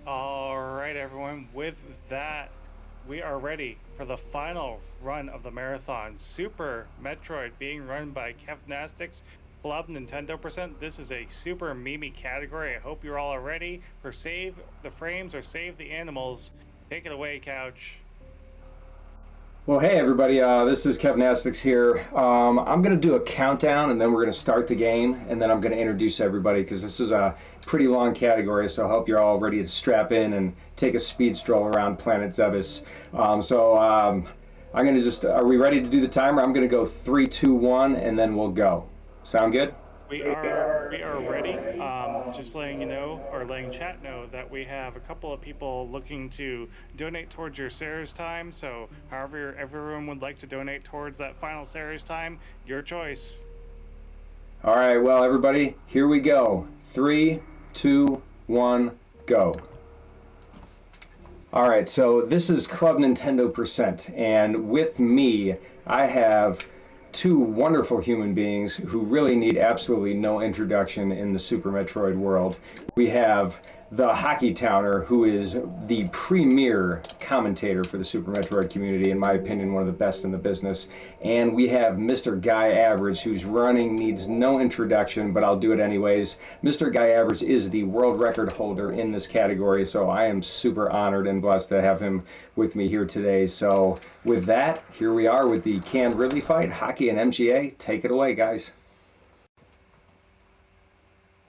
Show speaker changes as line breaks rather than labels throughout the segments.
All right, everyone. With that, we are ready for the final run of the marathon. Super Metroid being run by Kevnastics Club Nintendo Percent. This is a super memey category. I hope you're all ready for Save the Frames or Save the Animals. Take it away, Couch.
Well, hey everybody, this is Kevnastics here. I'm going to do a countdown and then we're going to start the game and then I'm going to introduce everybody because this is a pretty long category, so I hope you're all ready to strap in and take a speed stroll around Planet Zebes. I'm going to are we ready to do the timer? I'm going to go 3, 2, 1 and then we'll go. Sound good?
We are ready. Just letting you know, or letting chat know, that we have a couple of people looking to donate towards your series time. So, however everyone would like to donate towards that final series time, your choice.
All right, well, everybody, here we go. 3, 2, 1, go. All right, so this is Club Nintendo Percent, and with me, I have two wonderful human beings who really need absolutely no introduction in the Super Metroid world. We have the Hockey Towner, who is the premier commentator for the Super Metroid community, in my opinion, one of the best in the business. And we have Mr. Guy Average, whose running needs no introduction, but I'll do it anyways. Mr. Guy Average is the world record holder in this category, so I am super honored and blessed to have him with me here today. So, with that, here we are with the canned Ridley fight, Hockey and MGA. Take it away, guys.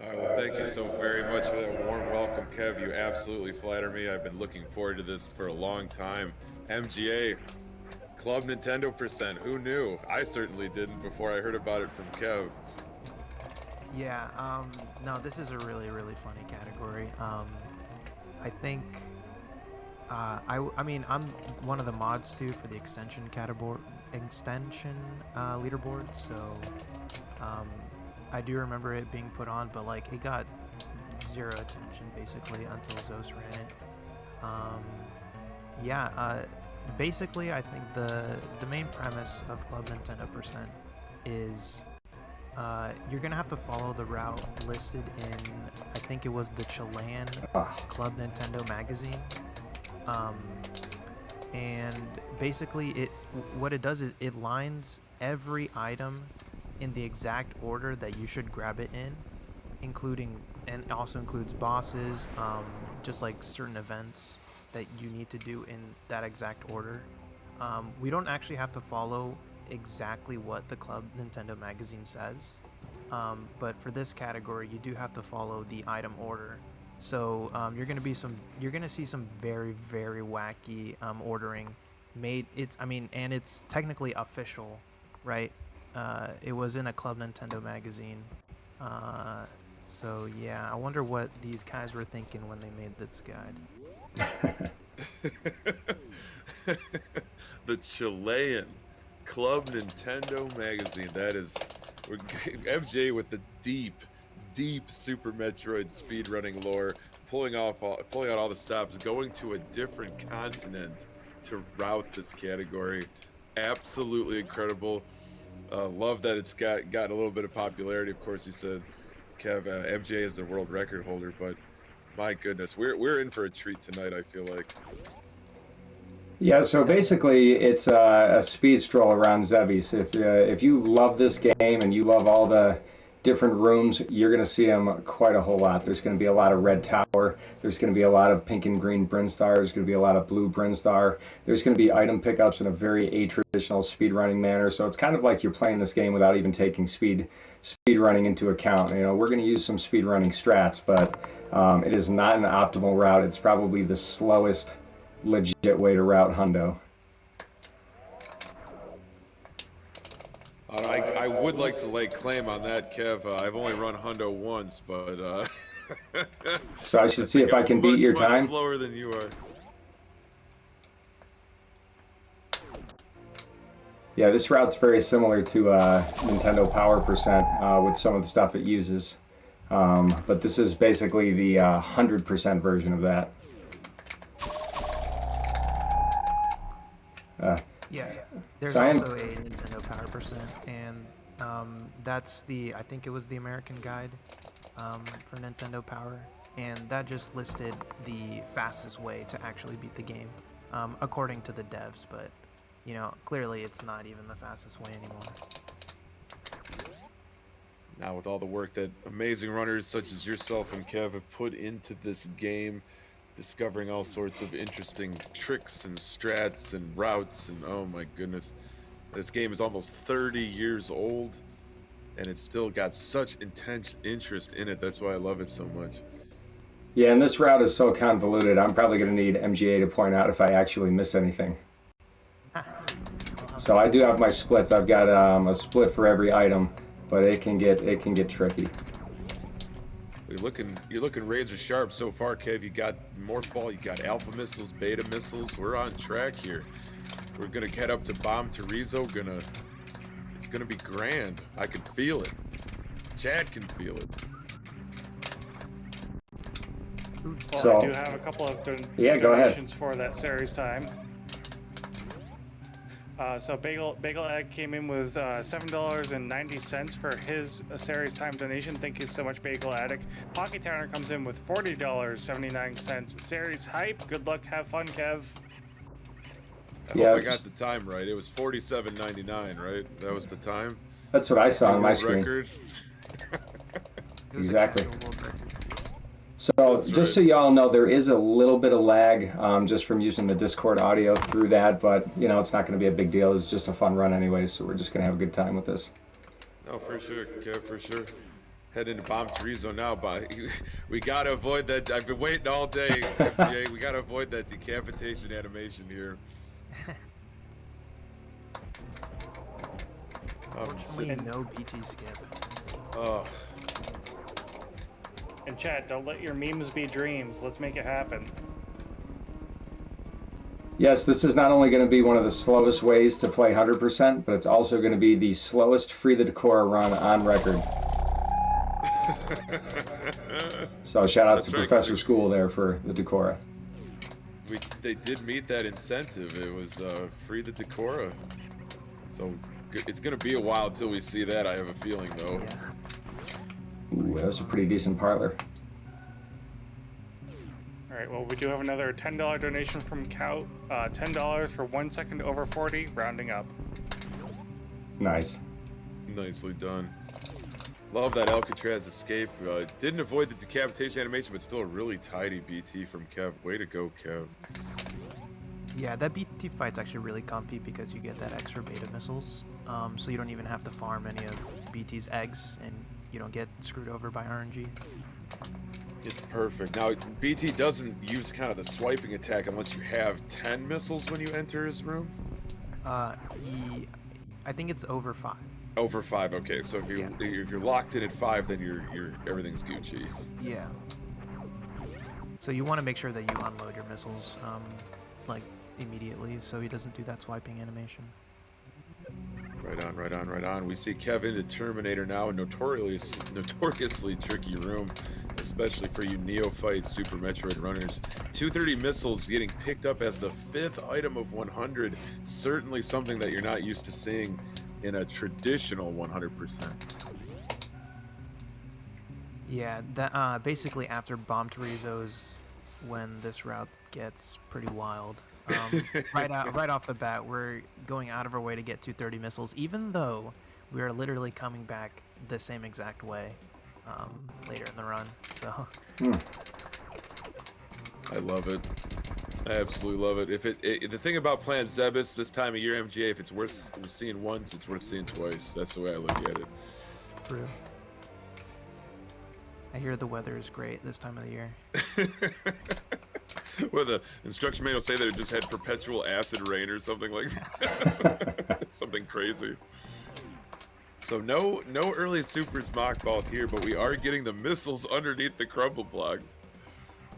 All right, well, thank you so very much for that warm welcome, Kev. You absolutely flatter me. I've been looking forward to this for a long time. MGA, Club Nintendo Percent. Who knew? I certainly didn't before I heard about it from Kev.
Yeah, no, this is a really funny category. I think, I mean, I'm one of the mods too for the extension leaderboard, so, um, I do remember it being put on, but like it got zero attention basically until Zos ran it. Um, yeah, basically, I think the main premise of Club Nintendo Percent is you're gonna have to follow the route listed in, I think it was the Chilean
Ah,
Club Nintendo magazine. Um, and basically, what it does is it lines every item in the exact order that you should grab it in, including and it also includes bosses, just like certain events that you need to do in that exact order. We don't actually have to follow exactly what the Club Nintendo magazine says, but for this category, you do have to follow the item order. So you're gonna see some very wacky ordering made. It's I mean, and it's technically official, right? It was in a Club Nintendo magazine. Uh, so yeah, I wonder what these guys were thinking when they made this guide.
The Chilean Club Nintendo Magazine. That is MJ with the deep Super Metroid speedrunning lore, pulling out all the stops, going to a different continent to route this category. Absolutely incredible. Love that it's gotten a little bit of popularity. Of course, you said Kev MJ is the world record holder, but my goodness, we're in for a treat tonight. I feel like.
yeah, so basically, it's a speed stroll around Zebes. If you love this game and you love all the different rooms, you're going to see them quite a whole lot. There's going to be a lot of red tower. There's going to be a lot of pink and green Brinstar. There's going to be a lot of blue Brinstar. There's going to be item pickups in a very a-traditional speedrunning manner. So it's kind of like you're playing this game without even taking speed running into account. You know, we're going to use some speed running strats, but it is not an optimal route. It's probably the slowest legit way to route Hundo.
I would like to lay claim on that, Kev. I've only run Hundo once, but
So I
I
should see
think
if I
I'm
can beat your
much
time.
slower than you are.
Yeah, this route's very similar to Nintendo Power Percent with some of the stuff it uses. But this is basically the 100% version of that. Uh,
Yeah,
so
there's
I am.
also a Nintendo Power Percent, and that's the I think it was the American guide for Nintendo Power. and that just listed the fastest way to actually beat the game, according to the devs. But you know, clearly it's not even the fastest way anymore.
Now, with all the work that amazing runners such as yourself and Kev have put into this game, discovering all sorts of interesting tricks and strats and routes, and oh my goodness, this game is almost 30 years old, and it's still got such intense interest in it. That's why I love it so much.
Yeah, and this route is so convoluted, I'm probably going to need MGA to point out if I actually miss anything. So I do have my splits. I've got a split for every item, but it can get tricky.
You're looking razor sharp so far, Kev. You got Morph Ball, you got Alpha Missiles, Beta Missiles. We're on track here. We're gonna get up to Bomb Terizo. It's gonna be grand. I can feel it. Chad can feel it.
Well,
So,
I do have a couple of
yeah, go ahead.
donations for that series time. So Bagel Egg came in with $7.90 for his series time donation. Thank you so much, Bagel Addict. Pocket Towner comes in with $40.79. Series Hype. Good luck. Have fun, Kev.
I hope I got the time right. It was $47.99, right? That was the time.
That's what I saw on my
World
screen.
record.
Exactly. So
That's
just
right.
so y'all know, there is a little bit of lag just from using the Discord audio through that, but you know, it's not going to be a big deal. It's just a fun run anyways, so we're just going to have a good time with this.
No, for sure, Kev, for sure. Head into Bomb Terizo now, but we gotta avoid that. I've been waiting all day, MGA. We gotta avoid that decapitation animation here.
Unfortunately, no BT skip.
Oh,
And chat, don't let your memes be dreams. Let's make it happen.
Yes, this is not only going to be one of the slowest ways to play 100%, but it's also going to be the slowest Free the Decora run on record. So shout out
That's
to
right,
Professor School there for the Decora.
they did meet that incentive. It was free the Decora. So it's gonna be a while till we see that. I have a feeling, though.
Yeah.
Ooh, that was a pretty decent parlor.
All right, well, we do have another $10 donation from Cow. $10 for 1 second over 40, rounding up.
Nice.
Nicely done. Love that Alcatraz escape. Didn't avoid the decapitation animation, but still a really tidy BT from Kev. Way to go, Kev.
Yeah, that BT fight's actually really comfy because you get that extra beta missiles, so you don't even have to farm any of BT's eggs, and you don't get screwed over by RNG.
It's perfect. Now, BT doesn't use kind of the swiping attack unless you have 10 missiles when you enter his room?
I think it's over 5.
Over 5, okay. So if you're locked in at 5, then you're everything's Gucci.
Yeah. So you want to make sure that you unload your missiles, like, immediately, so he doesn't do that swiping animation.
Right on, right on, right on. We see Kevin the Terminator now, a notoriously tricky room, especially for you neophyte Super Metroid runners. 230 missiles getting picked up as the 5th item of 100. Certainly something that you're not used to seeing in a traditional 100%.
Yeah, that basically after Bomb Terizo's, when this route gets pretty wild. Right off the bat, we're going out of our way to get 230 missiles, even though we are literally coming back the same exact way later in the run. So.
I love it. I absolutely love it. The thing about playing Zebus this time of year, MGA, if it's worth seeing once, it's worth seeing twice. That's the way I look at it.
True. I hear the weather is great this time of the year.
Well, the instruction manual say that it just had perpetual acid rain or something like that. Something crazy. So no early supers mock ball here, but we are getting the missiles underneath the crumble blocks.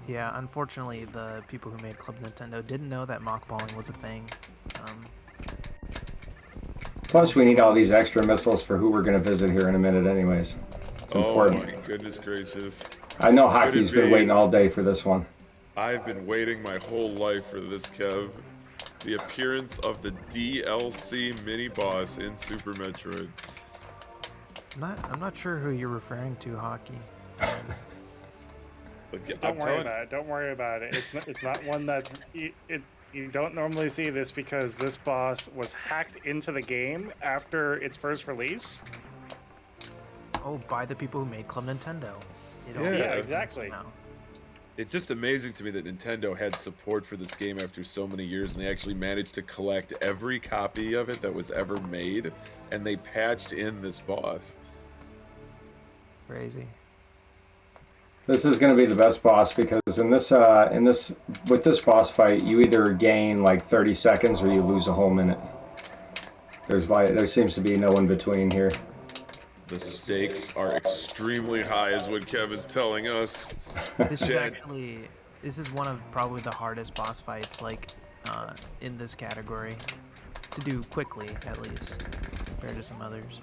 Yeah, unfortunately, the people who made Club Nintendo didn't know that mockballing was a thing.
Plus, we need all these extra missiles for who we're going to visit here in a minute anyways. It's important.
Oh my goodness gracious.
I know Hockey's been waiting all day for this one.
I've been waiting my whole life for this, Kev. The appearance of the DLC mini-boss in Super Metroid.
I'm not sure who you're referring to, Hockey.
Don't worry about it. Don't worry about it. It's not one that's you don't normally see this because this boss was hacked into the game after its first release.
Oh, by the people who made Club Nintendo.
Yeah, exactly.
It's just amazing to me that Nintendo had support for this game after so many years, and they actually managed to collect every copy of it that was ever made, and they patched in this boss.
Crazy.
This is going to be the best boss because with this boss fight, you either gain like 30 seconds or you lose a whole minute. There seems to be no in between here.
The stakes are extremely high, is what Kev is telling us.
This is one of probably the hardest boss fights, like, in this category, to do quickly, at least, compared to some others.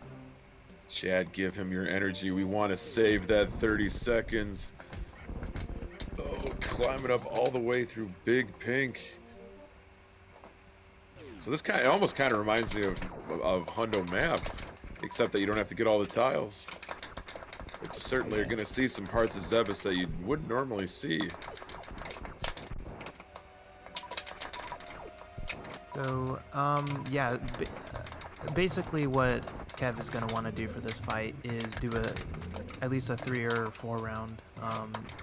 Chad, give him your energy. We want to save that 30 seconds. Oh, climbing up all the way through Big Pink. So this it almost kind of reminds me of Hundo Map, except that you don't have to get all the tiles. But you certainly are going to see some parts of Zebus that you wouldn't normally see.
So, yeah, basically what Kev is going to want to do for this fight is do at least a 3 or 4 round.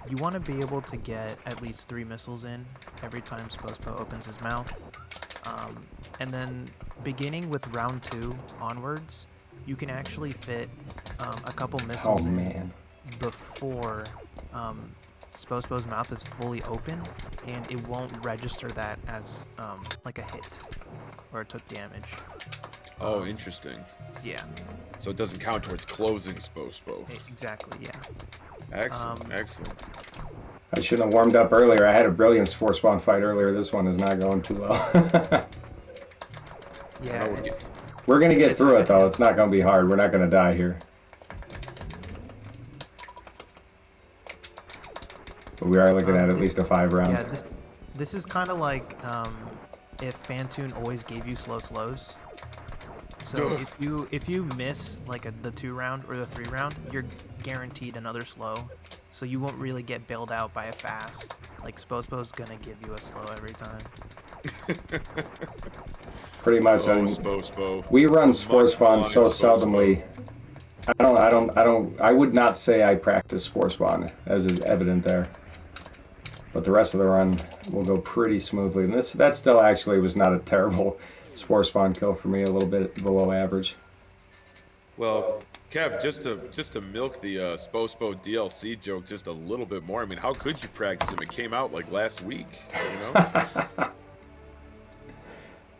You want to be able to get at least 3 missiles in every time Spospo opens his mouth. And then beginning with round 2 onwards, you can actually fit a couple missiles in before Spospo's mouth is fully open, and it won't register that as like a hit or it took damage.
Oh, interesting.
Yeah.
So it doesn't count towards closing Spospo.
Exactly, yeah.
Excellent, excellent.
I shouldn't have warmed up earlier. I had a brilliant Spore Spawn fight earlier. This one is not going too well.
Yeah.
We're going to get through it, though. It's not going to be hard. We're not going to die here. But we are looking at least a 5 round.
Yeah, this is kind of like if Fantoon always gave you slows. So if you miss like the 2 round or the 3 round, you're guaranteed another slow. So you won't really get bailed out by a fast. Like Spospo's gonna give you a slow every time.
Pretty much.
Spospo.
We run Spore Spawn so seldomly. I would not say I practice Spore Spawn, as is evident there. But the rest of the run will go pretty smoothly. And that still actually was not a terrible Spore Spawn kill for me, a little bit below average.
Well, Kev, just to milk the Spospo DLC joke just a little bit more, I mean, how could you practice him? It came out like last week, you know?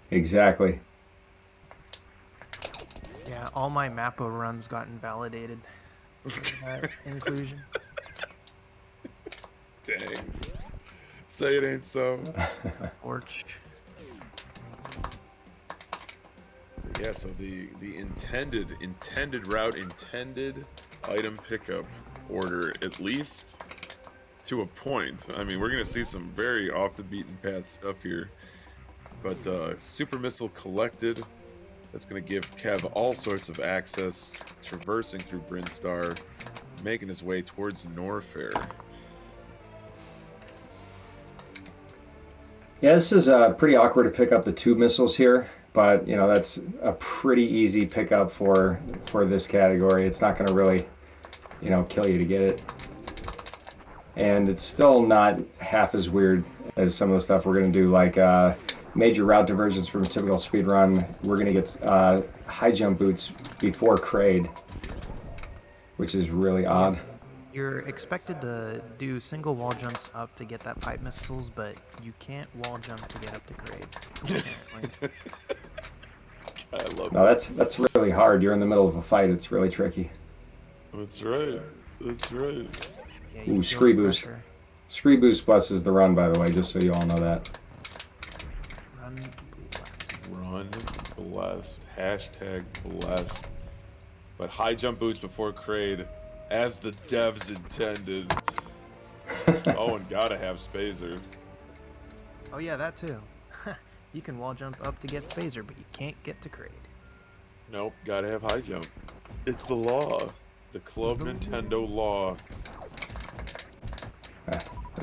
Exactly.
Yeah, all my Mappo runs got invalidated for that inclusion.
Dang. Say it ain't so.
Torch.
Yeah, so the intended route, intended item pickup order, at least to a point. I mean, we're gonna see some very off the beaten path stuff here. But Super Missile collected. That's gonna give Kev all sorts of access, traversing through Brinstar, making his way towards Norfair.
Yeah, this is pretty awkward to pick up the 2 missiles here, but you know that's a pretty easy pickup for this category. It's not going to really, you know, kill you to get it, and it's still not half as weird as some of the stuff we're going to do, like major route diversions from a typical speed run. We're going to get high jump boots before Kraid, which is really odd.
You're expected to do single wall jumps up to get that pipe missiles, but you can't wall jump to get up to Kraid.
I love
No, that's really hard. You're in the middle of a fight. It's really tricky.
That's right. That's right.
Yeah,
Ooh, Scree Boost. Scree Boost blesses the run, by the way, just so you all know that.
Run blessed. Hashtag blessed. But high jump boots before Kraid, as the devs intended. Oh, and gotta have Spazer.
Oh yeah, that too. You can wall jump up to get Spazer, but you can't get to Kraid.
Nope, gotta have high jump. It's the law. The Club Nintendo law.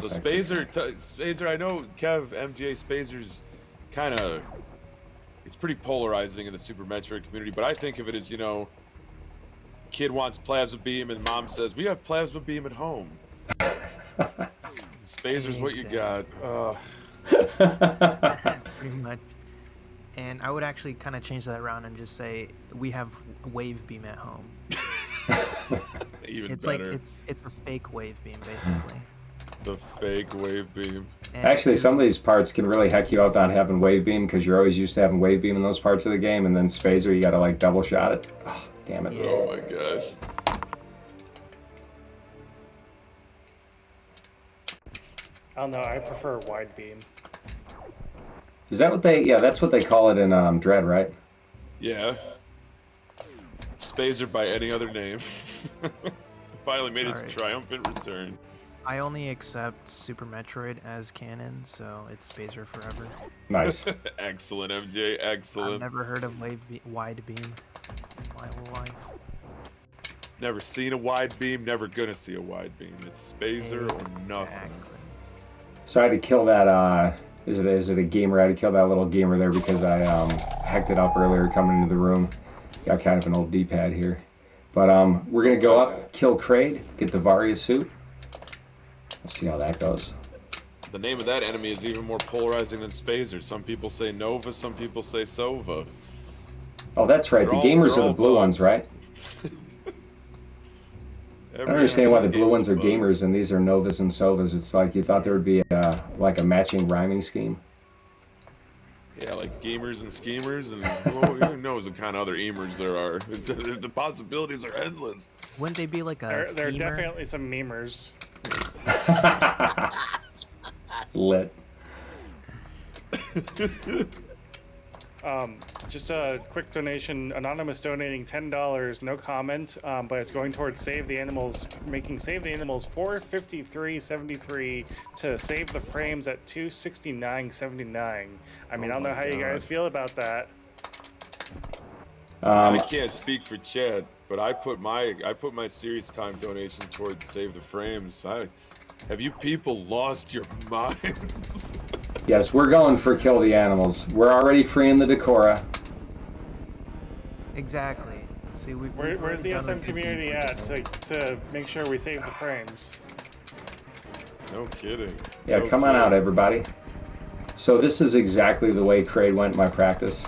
So
Yes,
Spazer, I know Kev, MJ, Spazer's kind of, it's pretty polarizing in the Super Metroid community, but I think of it as, you know, kid wants plasma beam and mom says, we have plasma beam at home. Spazer's what you got.
Pretty much. And I would actually kind of change that around and just say we have wave beam at home.
Even
It's
better.
like it's a fake wave beam basically.
The fake wave beam.
And
Actually, some of these parts can really heck you up on having wave beam because you're always used to having wave beam in those parts of the game, and then Spazer, you got to like double shot it. Oh, damn it!
Yeah.
Oh my gosh.
I don't know. I prefer wide beam.
Is that what they? Yeah, that's what they call it in Dread, right?
Yeah. Spazer by any other name. Finally made its
Alright.
triumphant return.
I only accept Super Metroid as canon, so it's Spazer forever.
Nice.
Excellent, MJ.
I've
Excellent.
never heard of wide beam in my whole life.
Never seen a wide beam, never gonna see a wide beam. It's Spazer or nothing.
Exactly.
So I had to kill that. Is it a gamer? I had to kill that little gamer there because I hacked it up earlier coming into the room. Got kind of an old D-pad here, but we're gonna go up, kill Kraid, get the Varia suit. Let's see how that goes.
The name of that enemy is even more polarizing than Spazer. Some people say Nova, some people say Sova.
Oh, that's right.
They're
The
all-
gamers
they're
are the
all
blue ones,
bugs.
right? I don't understand why the blue ones are gamers and these are Novas and Sovas. It's like you thought there would be like a matching rhyming scheme.
Yeah, like gamers and schemers, and who knows what kind of other emers there are. The possibilities are endless.
Wouldn't they be like a
There are
femur?
definitely some memers.
Lit.
Just a quick donation. Anonymous donating $10. No comment, but it's going towards Save the Animals, making Save the Animals 453.73 to save the frames at 269.79. I mean, I don't know how you guys feel about that.
I can't speak for Chad, but I put my serious time donation towards Save the Frames. Have you people lost your minds?
Yes, we're going for kill the animals. We're already freeing the Decora.
Exactly. See,
Where's the SM community at to make sure we save the frames?
No kidding.
Yeah,
No
come on
kidding.
out, everybody. So this is exactly the way Kraid went in my practice.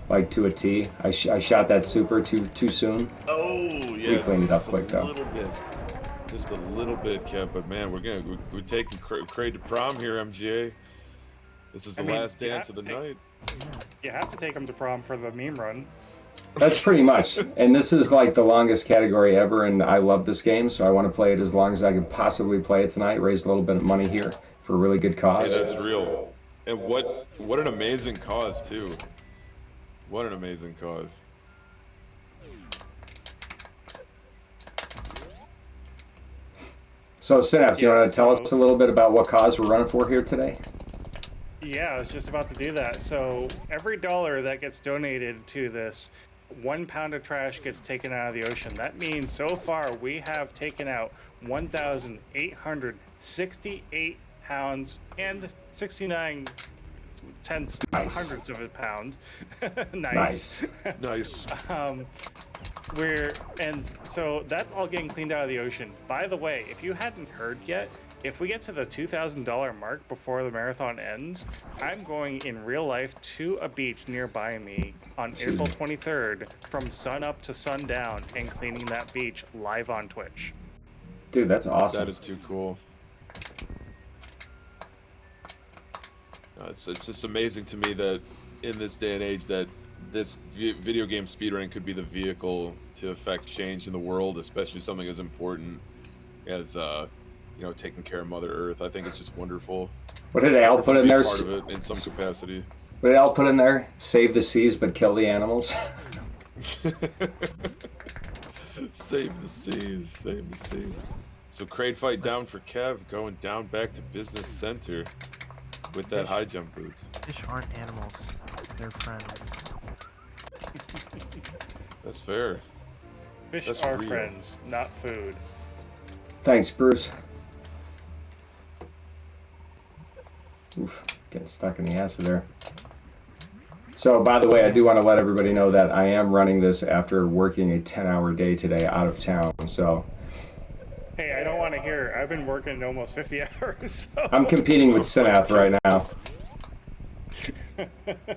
Like to a T. I shot that super too soon.
Oh, yeah.
We cleaned it up
just
quick, though.
A little bit. Just a little bit, Kev. But man, we're taking Kraid to prom here, MGA. This is the last dance of the night.
You have to take them to prom for the meme run.
That's pretty much. And this is like the longest category ever, and I love this game, so I want to play it as long as I can possibly play it tonight. Raise a little bit of money here for a really good
Hey,
cause.
that's real. And what an amazing cause too. What an amazing cause.
So Synapse, you want to tell us a little bit about what cause we're running for here today?
Yeah, I was just about to do that. So every dollar that gets donated to this, 1 pound of trash gets taken out of the ocean. That means so far we have taken out 1,868 pounds and 69 tenths, not
Nice.
hundredths of a pound.
Nice.
Nice.
So that's all getting cleaned out of the ocean. By the way, if you hadn't heard yet, if we get to the $2,000 mark before the marathon ends, I'm going in real life to a beach nearby me on April 23rd from sun up to sundown and cleaning that beach live on Twitch.
Dude, that's awesome.
That is too cool. It's just amazing to me that in this day and age that this video game speedrunning could be the vehicle to affect change in the world, especially something as important as taking care of Mother Earth. I think it's just wonderful.
What did Al put in there?
Part of it in some capacity.
What did Al put in there? Save the seas, but kill the animals.
Save the seas, save the seas. So Kraid fight down for Kev, going down back to Business Center with that high jump boots.
Fish aren't animals; they're friends.
That's fair.
Fish
That's
are
real.
friends, not food.
Thanks, Bruce. Oof, getting stuck in the acid there. So, by the way, I do want to let everybody know that I am running this after working a 10-hour day today out of town. So,
Hey, I don't want to hear. I've been working almost 50 hours. So.
I'm competing with Synath right now.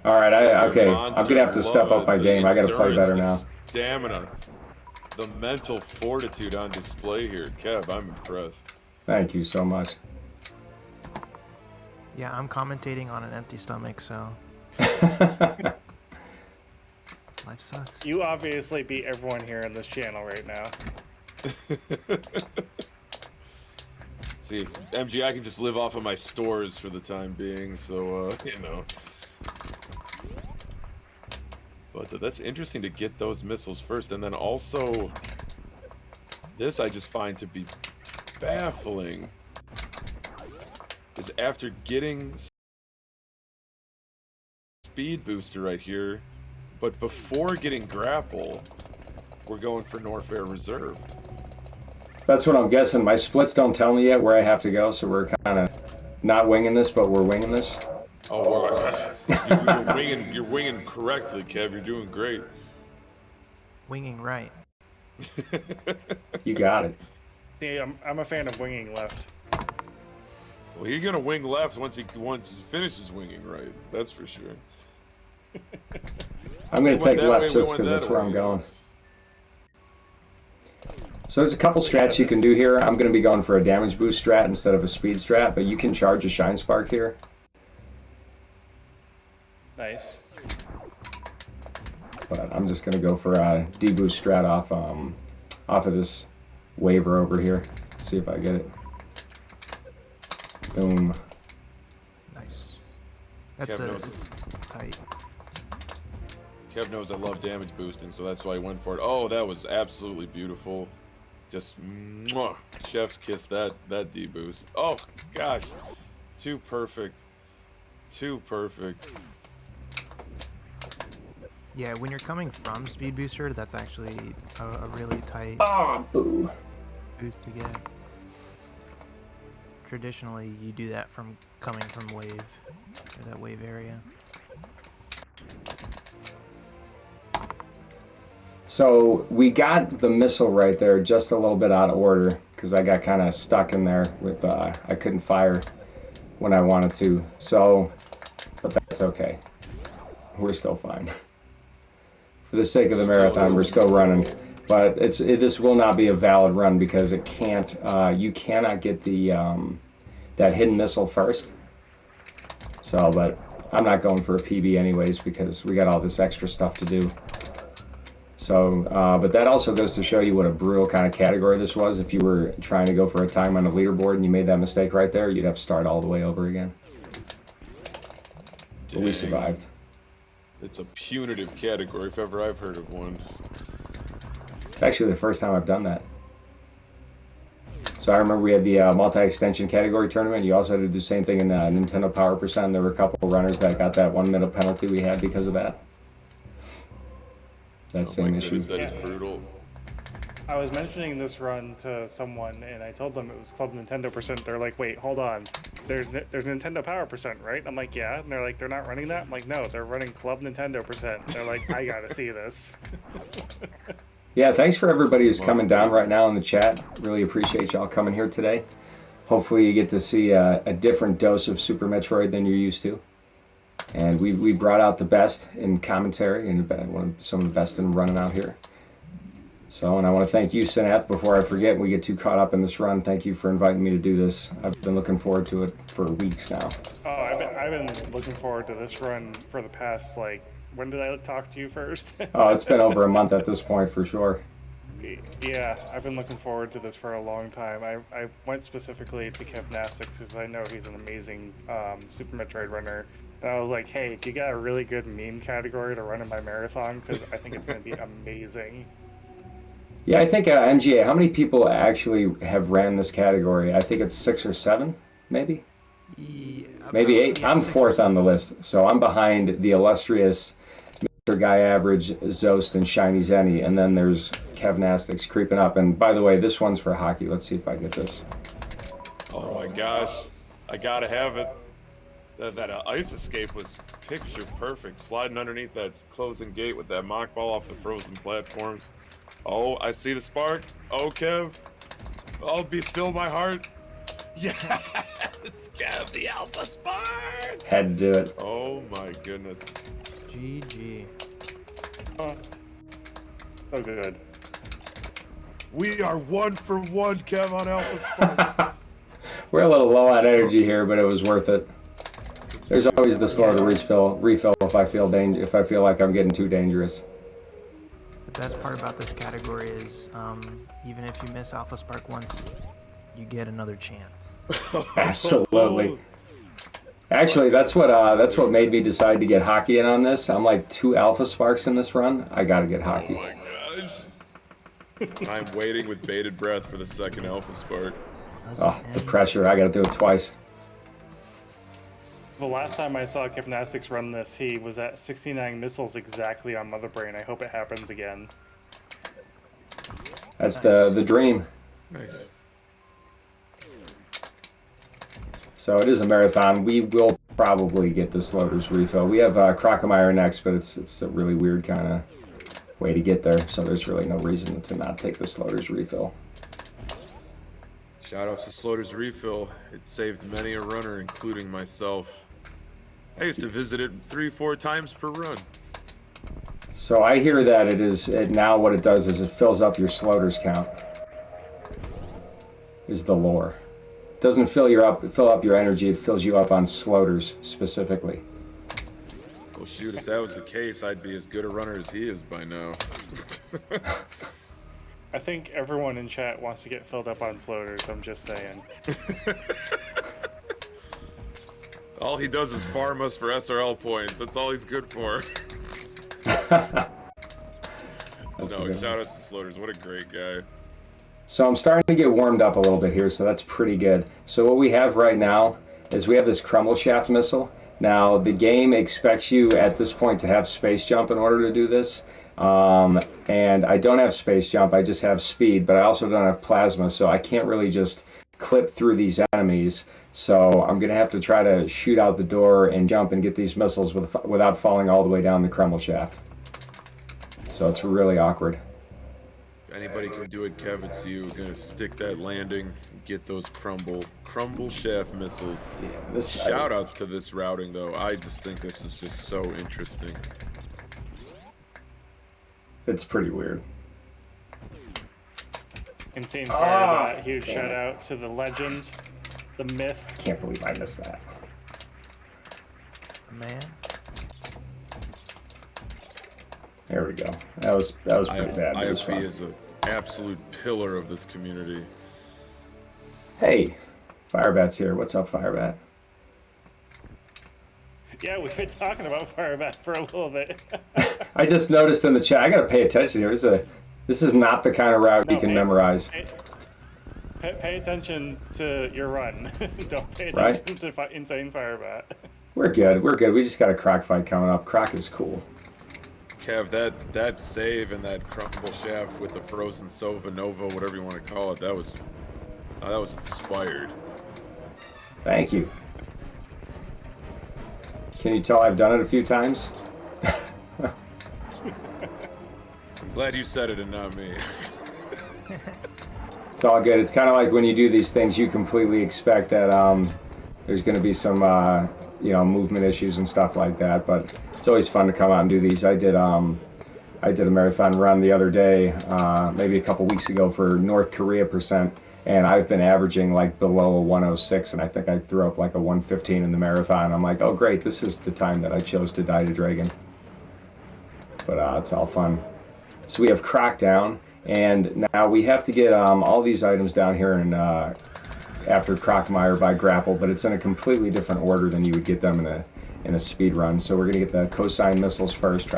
All right, okay. I'm gonna have to step up my game. I gotta play better now.
Stamina, the mental fortitude on display here, Kev. I'm impressed.
Thank you so much.
Yeah, I'm commentating on an empty stomach, so life sucks.
You obviously beat everyone here in this channel right now.
See, MG, I can just live off of my stores for the time being, so, you know. But that's interesting to get those missiles first, and then also, this I just find to be baffling, is after getting speed booster right here, but before getting grapple, we're going for Norfair Reserve.
That's what I'm guessing. My splits don't tell me yet where I have to go, so we're kind of not winging this, but we're winging this.
Oh, you're winging correctly, Kev. You're doing great.
Winging right.
You got it.
See, I'm a fan of winging left.
Well, he's gonna wing left once he finishes winging right. That's for sure.
I'm gonna take left just because that's where I'm going. So there's a couple strats you can do here. I'm going to be going for a damage boost strat instead of a speed strat, but you can charge a shine spark here.
Nice.
But I'm just going to go for a D-boost strat off of this waiver over here. See if I get it. Boom.
Nice. That's it's tight.
Kev knows I love damage boosting, so that's why he went for it. Oh, that was absolutely beautiful. Just mwah, chef's kiss that D-boost. Oh gosh, too perfect, too perfect.
Yeah, when you're coming from speed booster, that's actually a really tight
boo.
boost to get. Traditionally, you do that from coming from wave, or that wave area.
So we got the missile right there just a little bit out of order because I got kind of stuck in there with I couldn't fire when I wanted to. So, but that's okay. We're still fine. For the sake of the marathon, we're still running. But this will not be a valid run because it can't. You cannot get the that hidden missile first. So, but I'm not going for a PB anyways because we got all this extra stuff to do. So, but that also goes to show you what a brutal kind of category this was. If you were trying to go for a time on the leaderboard and you made that mistake right there, you'd have to start all the way over again. But we survived.
It's a punitive category if ever I've heard of one.
It's actually the first time I've done that. So I remember we had the multi-extension category tournament. You also had to do the same thing in Nintendo Power Percent. There were a couple of runners that got that 1 minute penalty we had because of that. That same issue.
That is brutal.
I was mentioning this run to someone, and I told them it was Club Nintendo Percent. They're like, "Wait, hold on. There's Nintendo Power Percent, right?" I'm like, "Yeah." And they're like, "They're not running that." I'm like, "No, they're running Club Nintendo Percent." They're like, "I gotta see this."
Yeah, thanks for everybody who's coming down right now in the chat. Really appreciate y'all coming here today. Hopefully you get to see a different dose of Super Metroid than you're used to. And we brought out the best in commentary and some of the best in running out here. So, and I want to thank you, Synath, before I forget, we get too caught up in this run. Thank you for inviting me to do this. I've been looking forward to it for weeks now.
Oh, I've been looking forward to this run for the past, like, when did I talk to you first?
Oh, it's been over a month at this point for sure.
Yeah, I've been looking forward to this for a long time. I went specifically to Kevnastics because I know he's an amazing Super Metroid runner. And I was like, hey, do you got a really good meme category to run in my marathon? Because I think it's going to be amazing.
Yeah, I think NGA, how many people actually have ran this category? I think it's 6 or 7, maybe?
Yeah,
maybe 8.
Yeah,
I'm 4th on the list, so I'm behind the illustrious Mr. Guy Average, Zost, and Shiny Zenny, and then there's Kevnastics creeping up. And by the way, this one's for hockey. Let's see if I get this.
Oh my gosh, I gotta have it. That ice escape was picture perfect. Sliding underneath that closing gate with that mock ball off the frozen platforms. Oh, I see the spark. Oh, Kev. Oh, be still my heart. Yes, Kev, the alpha spark.
Had to do it.
Oh my goodness.
GG.
Oh, so good.
We are 1 for 1, Kev, on alpha sparks.
We're a little low on energy here, but it was worth it. There's always the slow to refill if I feel like I'm getting too dangerous.
The best part about this category is even if you miss Alpha Spark once, you get another chance.
Absolutely. Actually, that's what made me decide to get hockey in on this. I'm like 2 alpha sparks in this run. I gotta get hockey.
Oh my gosh. I'm waiting with bated breath for the second alpha spark.
Oh, the pressure. I gotta do it twice.
The last time I saw Kevnastics run this, he was at 69 missiles exactly on Mother Brain. I hope it happens again.
That's the dream.
Nice.
So it is a marathon. We will probably get the Sloter's refill. We have Crocomire next, but it's a really weird kind of way to get there. So there's really no reason to not take the Sloter's refill.
Shoutouts to Sloter's refill. It saved many a runner, including myself. I used to visit it 3-4 times per run.
So I hear that now what it does is it fills up your Sloter's count. Is the lore. It doesn't fill up your energy, it fills you up on Sloter's specifically.
Well shoot, if that was the case, I'd be as good a runner as he is by now.
I think everyone in chat wants to get filled up on Sloaters, I'm just saying.
All he does is farm us for SRL points. That's all he's good for. No, shout out to Sloaters. What a great guy.
So I'm starting to get warmed up a little bit here, so that's pretty good. So what we have right now is we have this crumble shaft missile. Now the game expects you at this point to have space jump in order to do this. And I don't have space jump, I just have speed, but I also don't have plasma, so I can't really just clip through these enemies. So I'm going to have to try to shoot out the door and jump and get these missiles without falling all the way down the crumble shaft. So it's really awkward.
If anybody can do it, Kev, it's you. Gonna stick that landing, get those crumble shaft missiles.
Yeah,
Shoutouts to this routing, though. I just think this is just so interesting.
It's pretty weird.
Insane Firebot, huge shout out to the legend, the myth.
I can't believe I missed that.
Man.
There we go. That was pretty bad.
IFB is an absolute pillar of this community.
Hey, Firebat's here. What's up, Firebat?
Yeah, we've been talking about Firebat for a little bit.
I just noticed in the chat. I gotta pay attention here. This is not the kind of route you can memorize.
Pay attention to your run. Don't pay attention to Insane Firebat.
We're good. We're good. We just got a Croc fight coming up. Croc is cool.
Kev, that save and that crumble shaft with the frozen Sova Nova, whatever you want to call it, that was inspired.
Thank you. Can you tell I've done it a few times?
I'm glad you said it and not me.
It's all good. It's kind of like when you do these things, you completely expect that there's going to be some movement issues and stuff like that. But it's always fun to come out and do these. I did a marathon run the other day, maybe a couple weeks ago for North Korea %, and I've been averaging like below a 106, and I think I threw up like a 115 in the marathon. I'm like, oh great, this is the time that I chose to die to Dragon. But it's all fun. So we have Croc down, and now we have to get all these items down here and after Crocmire by grapple, but it's in a completely different order than you would get them in a speed run. So we're gonna get the cosine missiles first,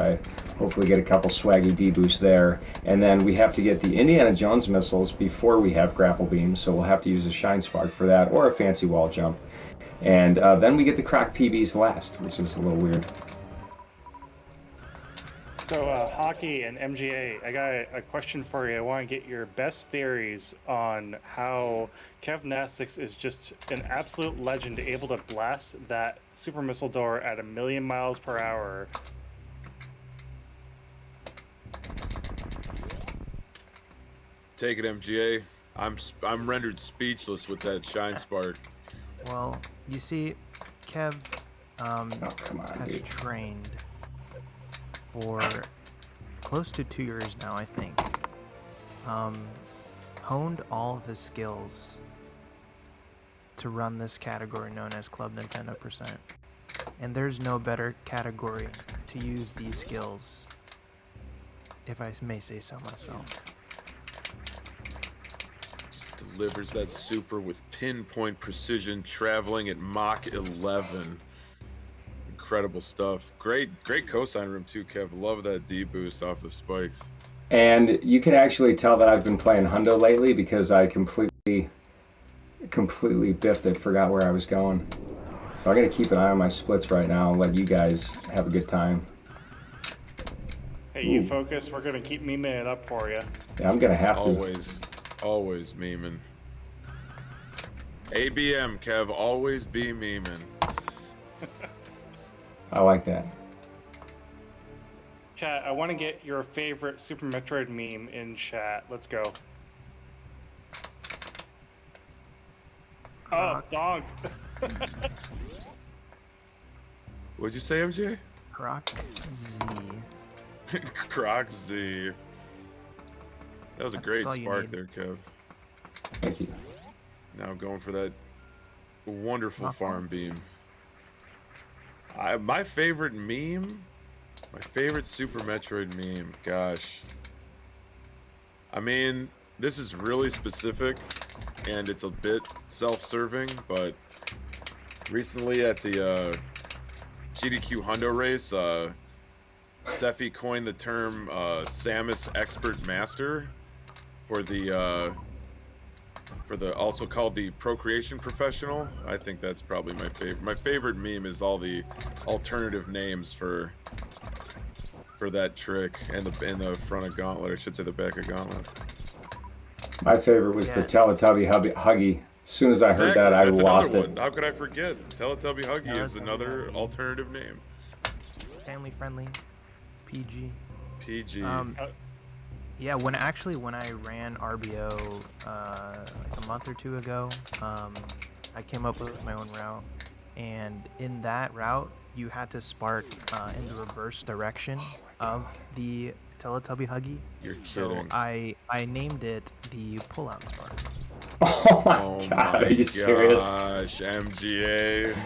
hopefully get a couple swaggy D-boosts there, and then we have to get the Indiana Jones missiles before we have grapple beams, so we'll have to use a shine spark for that or a fancy wall jump, and then we get the Croc PBs last, which is a little weird.
So, Hockey and MGA, I got a question for you. I want to get your best theories on how Kevnastics is just an absolute legend, able to blast that super missile door at 1,000,000 miles per hour.
Take it, MGA. I'm rendered speechless with that shine spark.
Well, you see, Kev
Oh, come on,
has
dude.
trained for close to 2 years now, I think. Honed all of his skills to run this category known as Club Nintendo Percent. And there's no better category to use these skills, if I may say so myself.
Just delivers that super with pinpoint precision, traveling at Mach 11. Incredible stuff. Great cosign room too, Kev. Love that D boost off the spikes.
And you can actually tell that I've been playing Hundo lately because I completely biffed it, forgot where I was going. So I got to keep an eye on my splits right now and let you guys have a good time.
Hey, you focus. We're going to keep memeing it up for you.
Yeah, I'm going to have to.
Always memeing. ABM, Kev, always be memeing.
I like that.
Chat, I want to get your favorite Super Metroid meme in chat. Let's go. Oh, dog.
What'd you say, MJ?
Croc Z.
Croc Z. That was a great spark there, Kev.
Thank you.
Now going for that wonderful farm beam. My favorite meme, my favorite Super Metroid meme, gosh. I mean, this is really specific, and it's a bit self-serving, but recently at the GDQ Hundo race, Sephi coined the term Samus Expert Master for the also called the Procreation Professional. I think that's probably my favorite. My favorite meme is all the alternative names for that trick and in the front of Gauntlet, or I should say the back of Gauntlet.
My favorite was the Teletubby Huggy. As soon as I heard that, I lost it.
How could I forget? Teletubby Huggy is another alternative name.
Family friendly, PG.
PG.
Yeah, when I ran RBO like a month or two ago, I came up with my own route, and in that route, you had to spark in the reverse direction of the Teletubby Huggy.
You're kidding.
So I named it the Pullout Spark.
Oh my god, are you serious?
Gosh, MGA.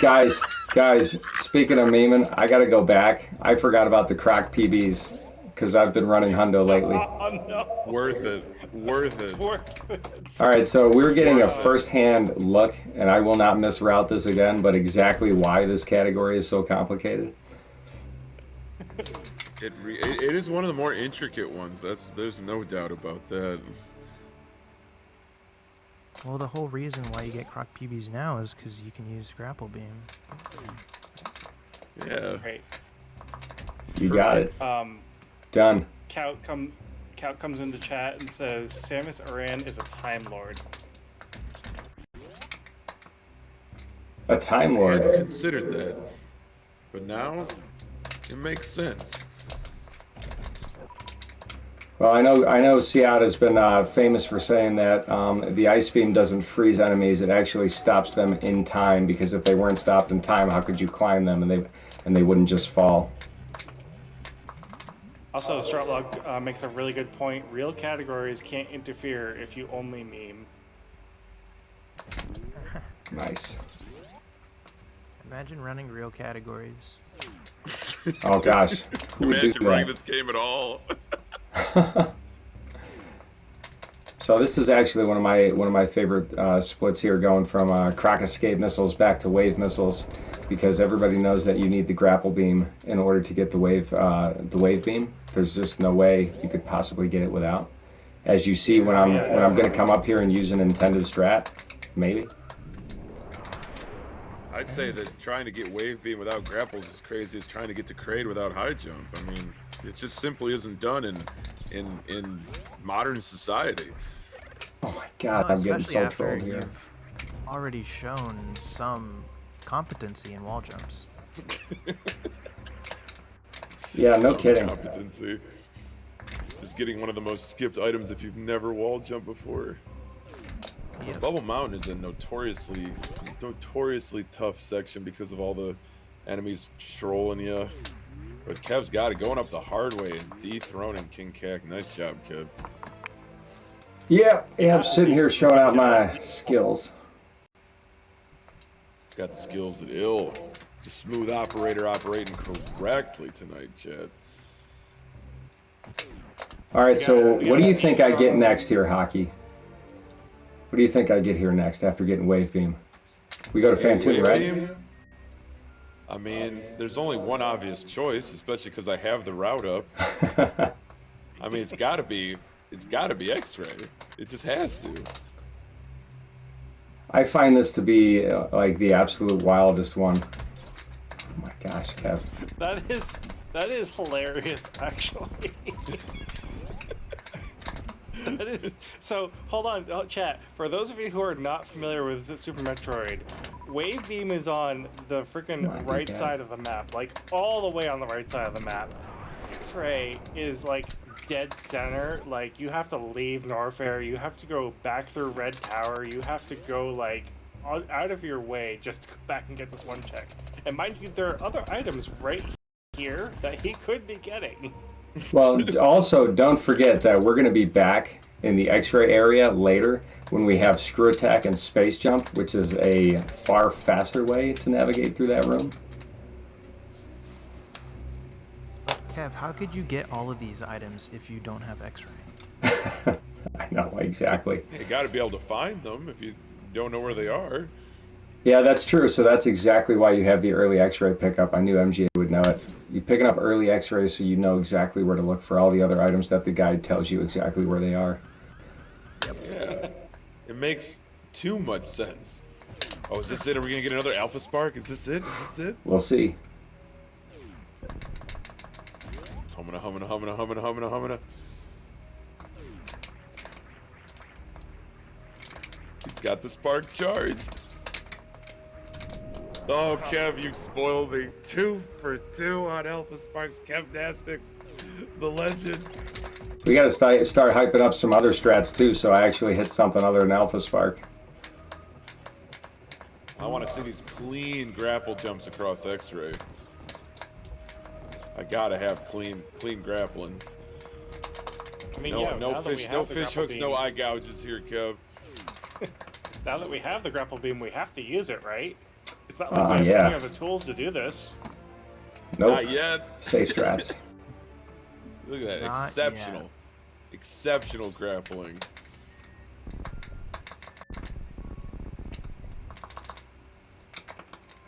Guys, speaking of memeing, I gotta go back. I forgot about the Croc PBs because I've been running Hundo lately.
Oh, no.
Worth it.
All right, so we're getting a first-hand look, and I will not misroute this again, but exactly why this category is so complicated.
It is one of the more intricate ones. There's no doubt about that.
Well, the whole reason why you get Croc PBs now is because you can use Grapple Beam.
Yeah.
Great.
You got it. Done.
Cout comes into chat and says Samus Aran is a Time Lord.
A Time
I
Lord.
hadn't considered that, but now it makes sense.
Well, I know Seat has been famous for saying that the ice beam doesn't freeze enemies; it actually stops them in time. Because if they weren't stopped in time, how could you climb them and they wouldn't just fall?
Also, Strutlog makes a really good point. Real categories can't interfere if you only meme.
Nice.
Imagine running real categories.
Oh gosh, who would do
Imagine running
that?
this game at all.
So this is actually one of my favorite splits here, going from Croc Escape missiles back to wave missiles, because everybody knows that you need the grapple beam in order to get the wave beam. There's just no way you could possibly get it without. As you see, when I'm going to come up here and use an intended strat, maybe.
I'd say that trying to get wave beam without grapples is crazy as trying to get to Kraid without high jump. I mean, it just simply isn't done in modern society.
Oh my god,
No,
I'm getting
especially
so
after
trolled here.
you've already shown some competency in wall jumps.
Yeah, no
Some
kidding.
competency. Just getting one of the most skipped items if you've never wall jumped before.
Yep.
Bubble Mountain is a notoriously tough section because of all the enemies trolling you. But Kev's got it, going up the hard way and dethroning King Cac. Nice job, Kev.
Yeah, I'm sitting here showing out my skills.
He's got the skills that ill. He's a smooth operator operating correctly tonight, Chad.
All right, so what do you think I get next here, Hockey? What do you think I get here next after getting wave beam? We go to Fantoon, right?
Beam? I mean, there's only one obvious choice, especially because I have the route up. I mean, it's gotta be X-ray. It just has to.
I find this to be like the absolute wildest one. Oh my gosh, Kev.
That is hilarious, actually. That is so. Hold on, chat. For those of you who are not familiar with Super Metroid, Wave Beam is on the freaking right side of the map, like all the way on the right side of the map. X-Ray is like dead center. Like you have to leave Norfair, you have to go back through Red Tower, you have to go like out of your way just to go back and get this one check. And mind you, there are other items right here that he could be getting.
Well, also, don't forget that we're going to be back in the X-ray area later when we have Screw Attack and Space Jump, which is a far faster way to navigate through that room.
Kev, how could you get all of these items if you don't have X-ray?
I know, exactly.
You gotta be able to find them if you don't know where they are.
Yeah, that's true. So that's exactly why you have the early X-ray pickup. I knew MGA would know it. You're picking up early X-rays so you know exactly where to look for all the other items that the guide tells you exactly where they are.
Yeah, it makes too much sense. Oh, is this it? Are we gonna get another Alpha Spark? Is this it? Is this it?
We'll see.
Humana. He's got the spark charged. Oh, Kev, you spoiled me. 2 for 2 on Alpha Sparks. Kevnastics, the legend.
We got to start hyping up some other strats too, so I actually hit something other than Alpha Spark.
I want to see these clean grapple jumps across X-ray. I gotta have clean grappling.
I mean,
no fish hooks, no eye gouges here, Kev.
Now that we have the grapple beam, we have to use it, right? It's not like we have any other tools to do this.
Nope.
Not yet.
Safe strats.
Look at that.
Not
Exceptional.
yet.
Exceptional grappling.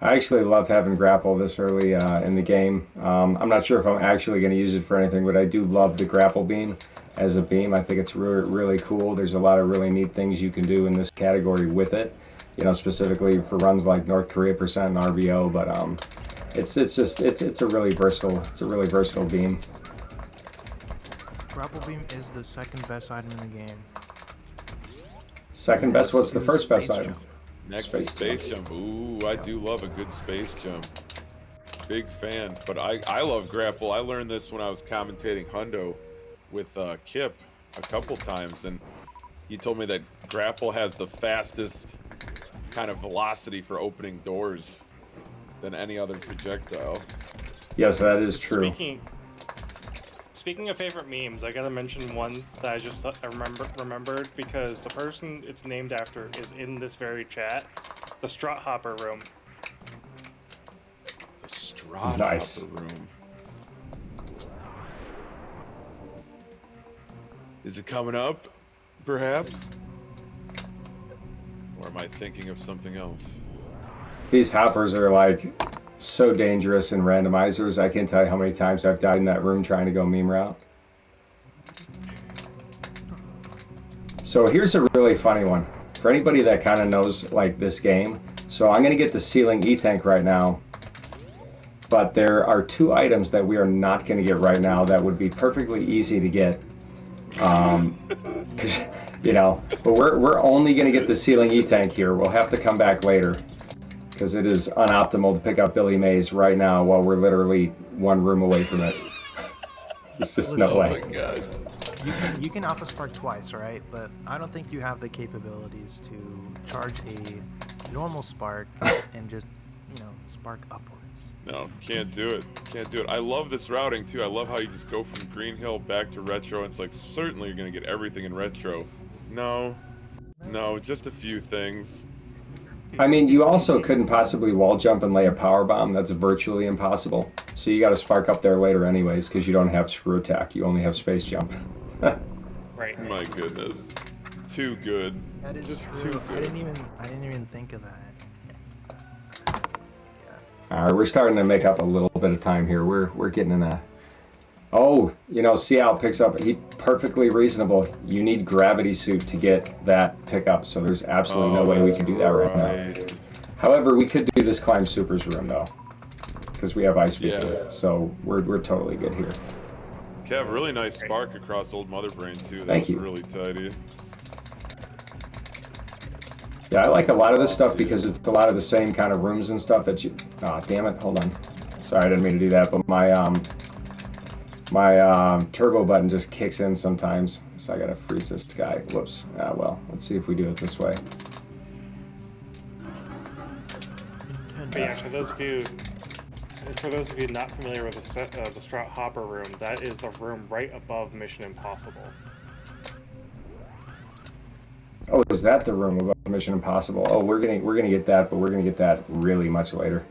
I actually love having grapple this early in the game. I'm not sure if I'm actually going to use it for anything, but I do love the grapple beam as a beam. I think it's really, really cool. There's a lot of really neat things you can do in this category with it. You know, specifically for runs like North Korea percent and RVO, but it's a really versatile beam.
Grapple beam is the second best item in the game.
Second best. What's the first best
Space
item?
jump.
Next to space jump. Ooh, I do love a good space jump. Big fan. But I love grapple. I learned this when I was commentating Hundo with Kip a couple times, and he told me that grapple has the fastest kind of velocity for opening doors than any other projectile.
Yes, that is true.
Speaking of favorite memes, I gotta mention one that I just remembered because the person it's named after is in this very chat. The Strut Hopper room.
The Strut
Nice.
Hopper room. Is it coming up, perhaps? Or am I thinking of something else?
These hoppers are like so dangerous in randomizers. I can't tell you how many times I've died in that room trying to go meme route. So here's a really funny one. For anybody that kind of knows like this game, So I'm going to get the ceiling E-Tank right now. But there are 2 items that we are not going to get right now that would be perfectly easy to get. You know, but we're only going to get the ceiling E-Tank here. We'll have to come back later because it is unoptimal to pick up Billy Mays right now while we're literally 1 room away from it. There's just no way.
Oh my god.
You can alpha spark twice, right? But I don't think you have the capabilities to charge a normal spark and just, you know, spark upwards.
No, can't do it. Can't do it. I love this routing too. I love how you just go from Green Hill back to Retro. And it's like, certainly you're gonna get everything in Retro. No, just a few things.
I mean, you also couldn't possibly wall jump and lay a power bomb. That's virtually impossible. So you got to spark up there later anyways because you don't have screw attack. You only have space jump.
Right.
My goodness. Too good.
That is
just
true.
too good.
I didn't even think of that.
All right, we're starting to make up a little bit of time here. We're getting in a... Oh, you know, see how it picks up. He perfectly reasonable. You need gravity suit to get that pickup, so there's absolutely no way we can do that right now. However, we could do this climb supers room though, because we have ice speed to it, so we're totally good here.
Kev, really nice spark across Old Mother Brain too. That
Thank
was
you.
really tidy.
Yeah, I like a lot of this stuff because it's a lot of the same kind of rooms and stuff that you... Oh, damn it, hold on. Sorry, I didn't mean to do that, but my turbo button just kicks in sometimes, so I gotta freeze this guy. Whoops. Ah, well, let's see if we do it this way.
But yeah, for those of you not familiar with the Strout Hopper room, that is the room right above Mission Impossible.
Oh, is that the room above Mission Impossible? Oh, we're gonna get that, but we're gonna get that really much later.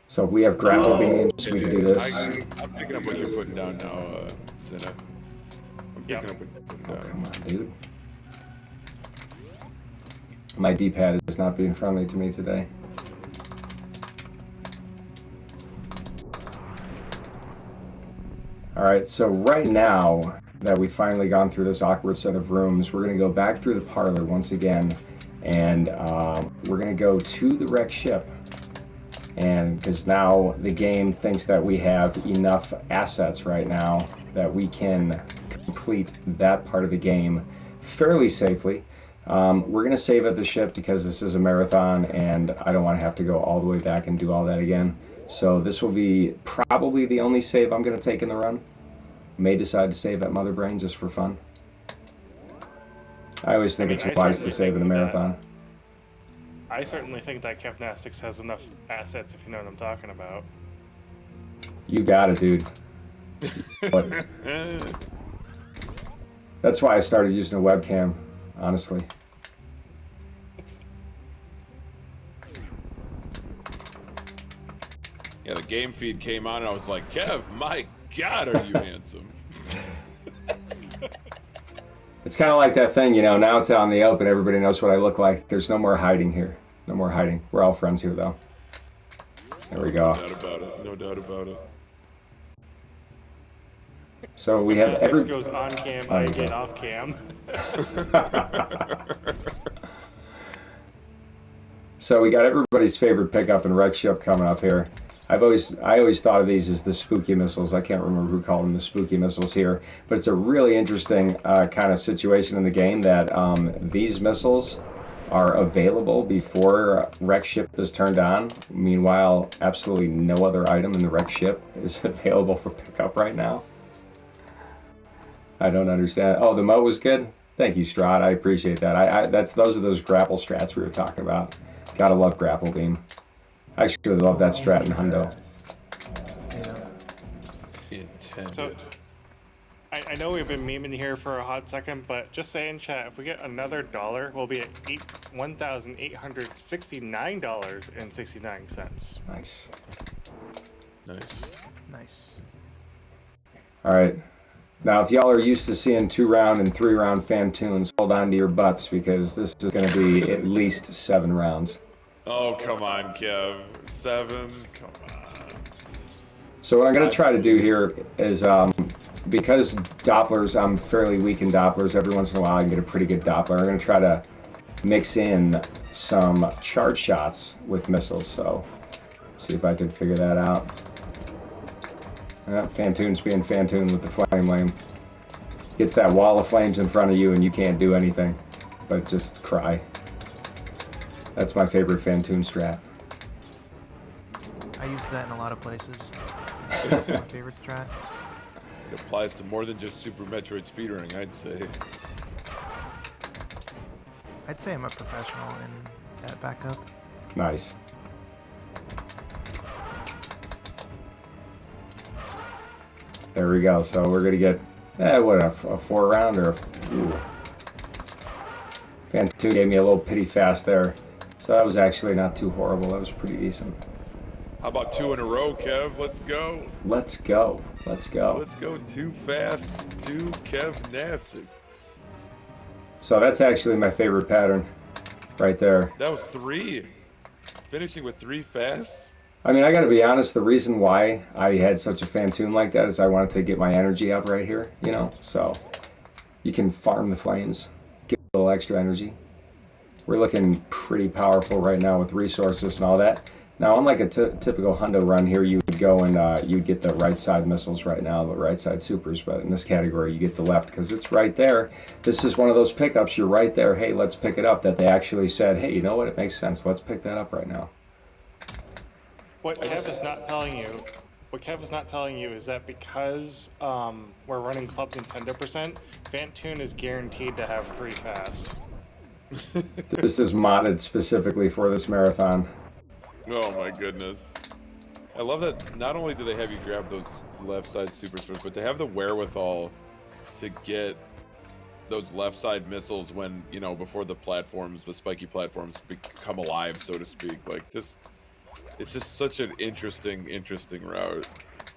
So we have grapple beams. We can do this.
I'm picking up what you're putting down now, Sinna. I'm picking up what you're putting
Oh,
down.
come on, dude. My D-pad is not being friendly to me today. Alright, so right now that we've finally gone through this awkward set of rooms, we're going to go back through the parlor once again, and we're going to go to the wrecked ship. And because now the game thinks that we have enough assets right now that we can complete that part of the game fairly safely. We're going to save at the ship because this is a marathon and I don't want to have to go all the way back and do all that again. So this will be probably the only save I'm going to take in the run. May decide to save at Mother Brain just for fun. I always think it's wise to save in a marathon.
I certainly think that Kevnastics has enough assets, if you know what I'm talking about.
You got it, dude. But that's why I started using a webcam, honestly.
Yeah, the game feed came on and I was like, Kev, my God, are you handsome?
It's kind of like that thing, you know, now it's out in the open, everybody knows what I look like. There's no more hiding here. No more hiding. We're all friends here, though. There we go.
No doubt about it. No doubt about it.
So we have
Kevnastics goes on cam, I get off cam.
So we got everybody's favorite pickup and wreck ship coming up here. I always thought of these as the spooky missiles. I can't remember who called them the spooky missiles here, but it's a really interesting kind of situation in the game that these missiles are available before wreck ship is turned on. Meanwhile, absolutely no other item in the wreck ship is available for pickup right now. I don't understand. Oh, the moat was good. Thank you, Strahd. I appreciate that. Those are those grapple strats we were talking about. Gotta love grapple beam. I actually love that strat in Hundo.
Intended.
So, I know we've been memeing here for a hot second, but just saying, chat, if we get another dollar, we'll be at $1,869.69.
Nice.
Nice.
Nice.
All right. Now, if y'all are used to seeing 2-round and 3-round Fantoons, hold on to your butts because this is going to be at least 7 rounds.
Oh, come on, Kev. 7? Come on.
So what I'm going to try to do here is, because Dopplers, I'm fairly weak in Dopplers. Every once in a while I can get a pretty good Doppler. I'm going to try to mix in some charge shots with missiles. So, see if I can figure that out. Fantoon's being Fantoon with the flame lane. Gets that wall of flames in front of you and you can't do anything but just cry. That's my favorite Fantoon strat.
I use that in a lot of places. It's also my favorite strat.
It applies to more than just Super Metroid speedrunning, I'd say.
I'd say I'm a professional in that backup.
Nice. There we go. So we're gonna get what a 4-round or ooh. Fantoon gave me a little pity fast there, so that was actually not too horrible. That was pretty decent.
How about 2 in a row, Kev? Let's go.
Let's go. Let's go.
Let's go 2 fasts, 2 Kevnastics.
So that's actually my favorite pattern, right there.
That was 3. Finishing with 3 fasts.
I mean, I got to be honest. The reason why I had such a Fantoon like that is I wanted to get my energy up right here. You know, so you can farm the flames, get a little extra energy. We're looking pretty powerful right now with resources and all that. Now, unlike a typical hundo run here, you would go and you'd get the right side missiles right now, the right side supers, but in this category, you get the left because it's right there. This is one of those pickups. You're right there. Hey, let's pick it up. That they actually said, hey, you know what? It makes sense. Let's pick that up right now.
What Kev is not telling you is that because we're running Club Nintendo percent, Fantoon is guaranteed to have free fast.
This is modded specifically for this marathon.
Oh my goodness. I love that not only do they have you grab those left side super stores, but they have the wherewithal to get those left side missiles when, you know, before the platforms, the spiky platforms become alive, so to speak. Like this, it's just such an interesting route.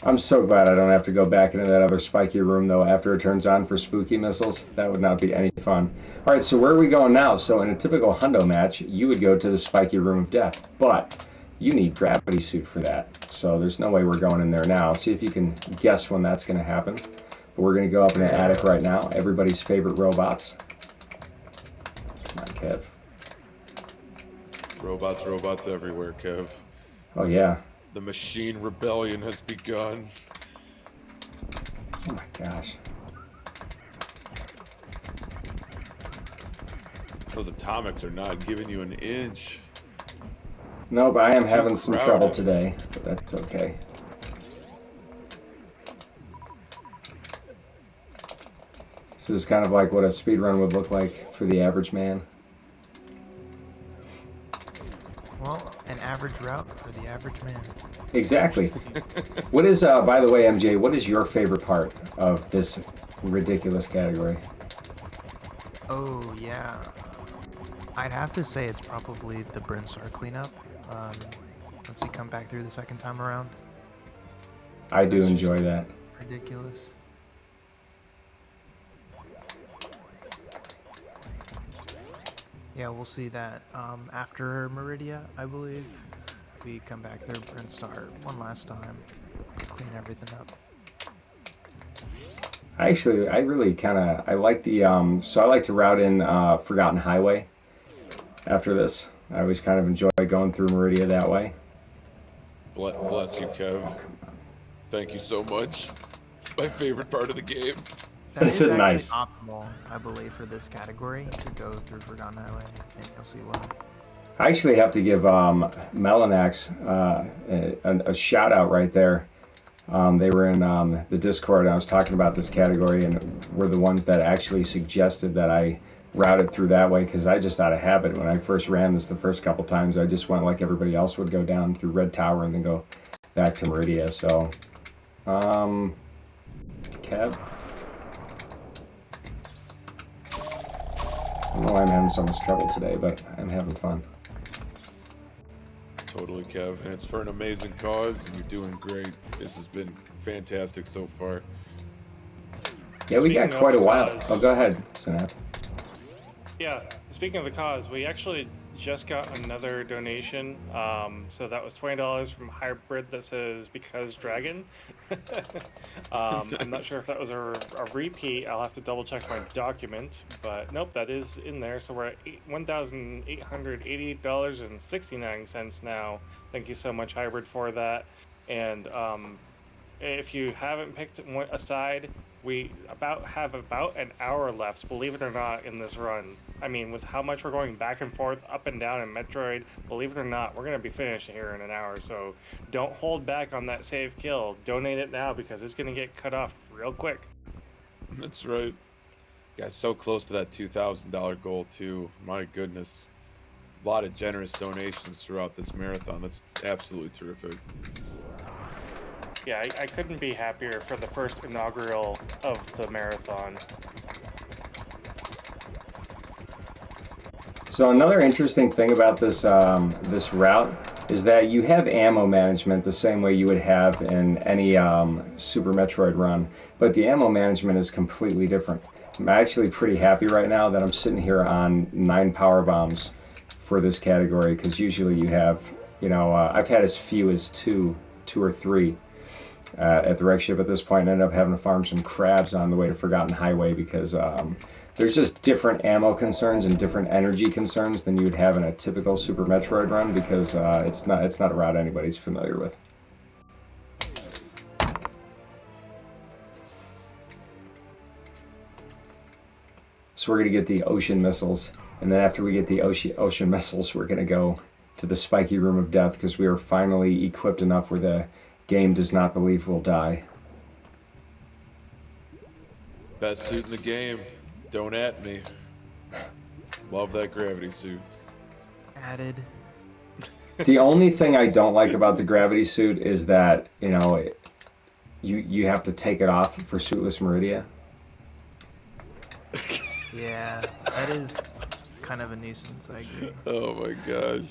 I'm so glad I don't have to go back into that other spiky room, though, after it turns on for spooky missiles. That would not be any fun. All right, so where are we going now? So in a typical hundo match, you would go to the spiky room of death, but you need gravity suit for that. So there's no way we're going in there now. See if you can guess when that's going to happen. But we're going to go up in the attic right now. Everybody's favorite robots. Come on, Kev.
Robots everywhere, Kev.
Oh, yeah.
The machine rebellion has begun.
Oh, my gosh.
Those atomics are not giving you an inch.
No, but I am having some
crowded.
trouble today, but that's okay. This is kind of like what a speedrun would look like for the average man.
Well, an average route for the average man.
Exactly. What is, by the way, MJ, what is your favorite part of this ridiculous category?
Oh, yeah. I'd have to say it's probably the Brinstar cleanup. Once you come back through the second time around.
I do enjoy that.
Ridiculous. Yeah, we'll see that after Meridia, I believe. We come back through Brinstar one last time, clean everything up.
Actually, I really I like the, so I like to route in Forgotten Highway after this. I always kind of enjoy going through Meridia that way.
Bless you, Kev. Thank you so much. It's my favorite part of the game.
That is actually
nice.
optimal, I believe, for this category to go through Forgotten Highway, and you'll see why.
I actually have to give Melanax a shout out right there. They were in the Discord, and I was talking about this category, and were the ones that actually suggested that I routed through that way, because I just out of habit, when I first ran this the first couple times, I just went like everybody else would, go down through Red Tower and then go back to Meridia. So, Kev? I don't know why I'm having so much trouble today, but I'm having fun.
Totally, Kev, and it's for an amazing cause, and you're doing great. This has been fantastic so far.
Yeah, we got
Speaking
quite a
of the
while.
cause-
Oh, go ahead, Sinat.
Yeah, speaking of the cause, we actually just got another donation. So that was $20 from Hybrid that says because Dragon. I'm not sure if that was a repeat. I'll have to double check my document, but nope, that is in there. So we're at $1,888.69 now. Thank you so much, Hybrid, for that. And if you haven't picked one aside, we have about an hour left, believe it or not, in this run. I mean, with how much we're going back and forth, up and down in Metroid, believe it or not, we're gonna be finished here in an hour. So don't hold back on that save kill. Donate it now because it's gonna get cut off real quick.
That's right. Got so close to that $2,000 goal too. My goodness. A lot of generous donations throughout this marathon. That's absolutely terrific.
Yeah, I couldn't be happier for the first inaugural of the marathon.
So another interesting thing about this this route is that you have ammo management the same way you would have in any Super Metroid run, but the ammo management is completely different. I'm actually pretty happy right now that I'm sitting here on 9 power bombs for this category, because usually you have, I've had as few as two or three at the wreck ship at this point, and ended up having to farm some crabs on the way to Forgotten Highway because there's just different ammo concerns and different energy concerns than you would have in a typical Super Metroid run, because it's not a route anybody's familiar with. So we're going to get the ocean missiles, and then after we get the ocean missiles, we're going to go to the spiky room of death, because we are finally equipped enough where the game does not believe we'll die.
Best suit in the game. Don't at me. Love that gravity suit.
Added.
The only thing I don't like about the gravity suit is that, you have to take it off for suitless Meridia.
Yeah, that is kind of a nuisance, I agree.
Oh my gosh.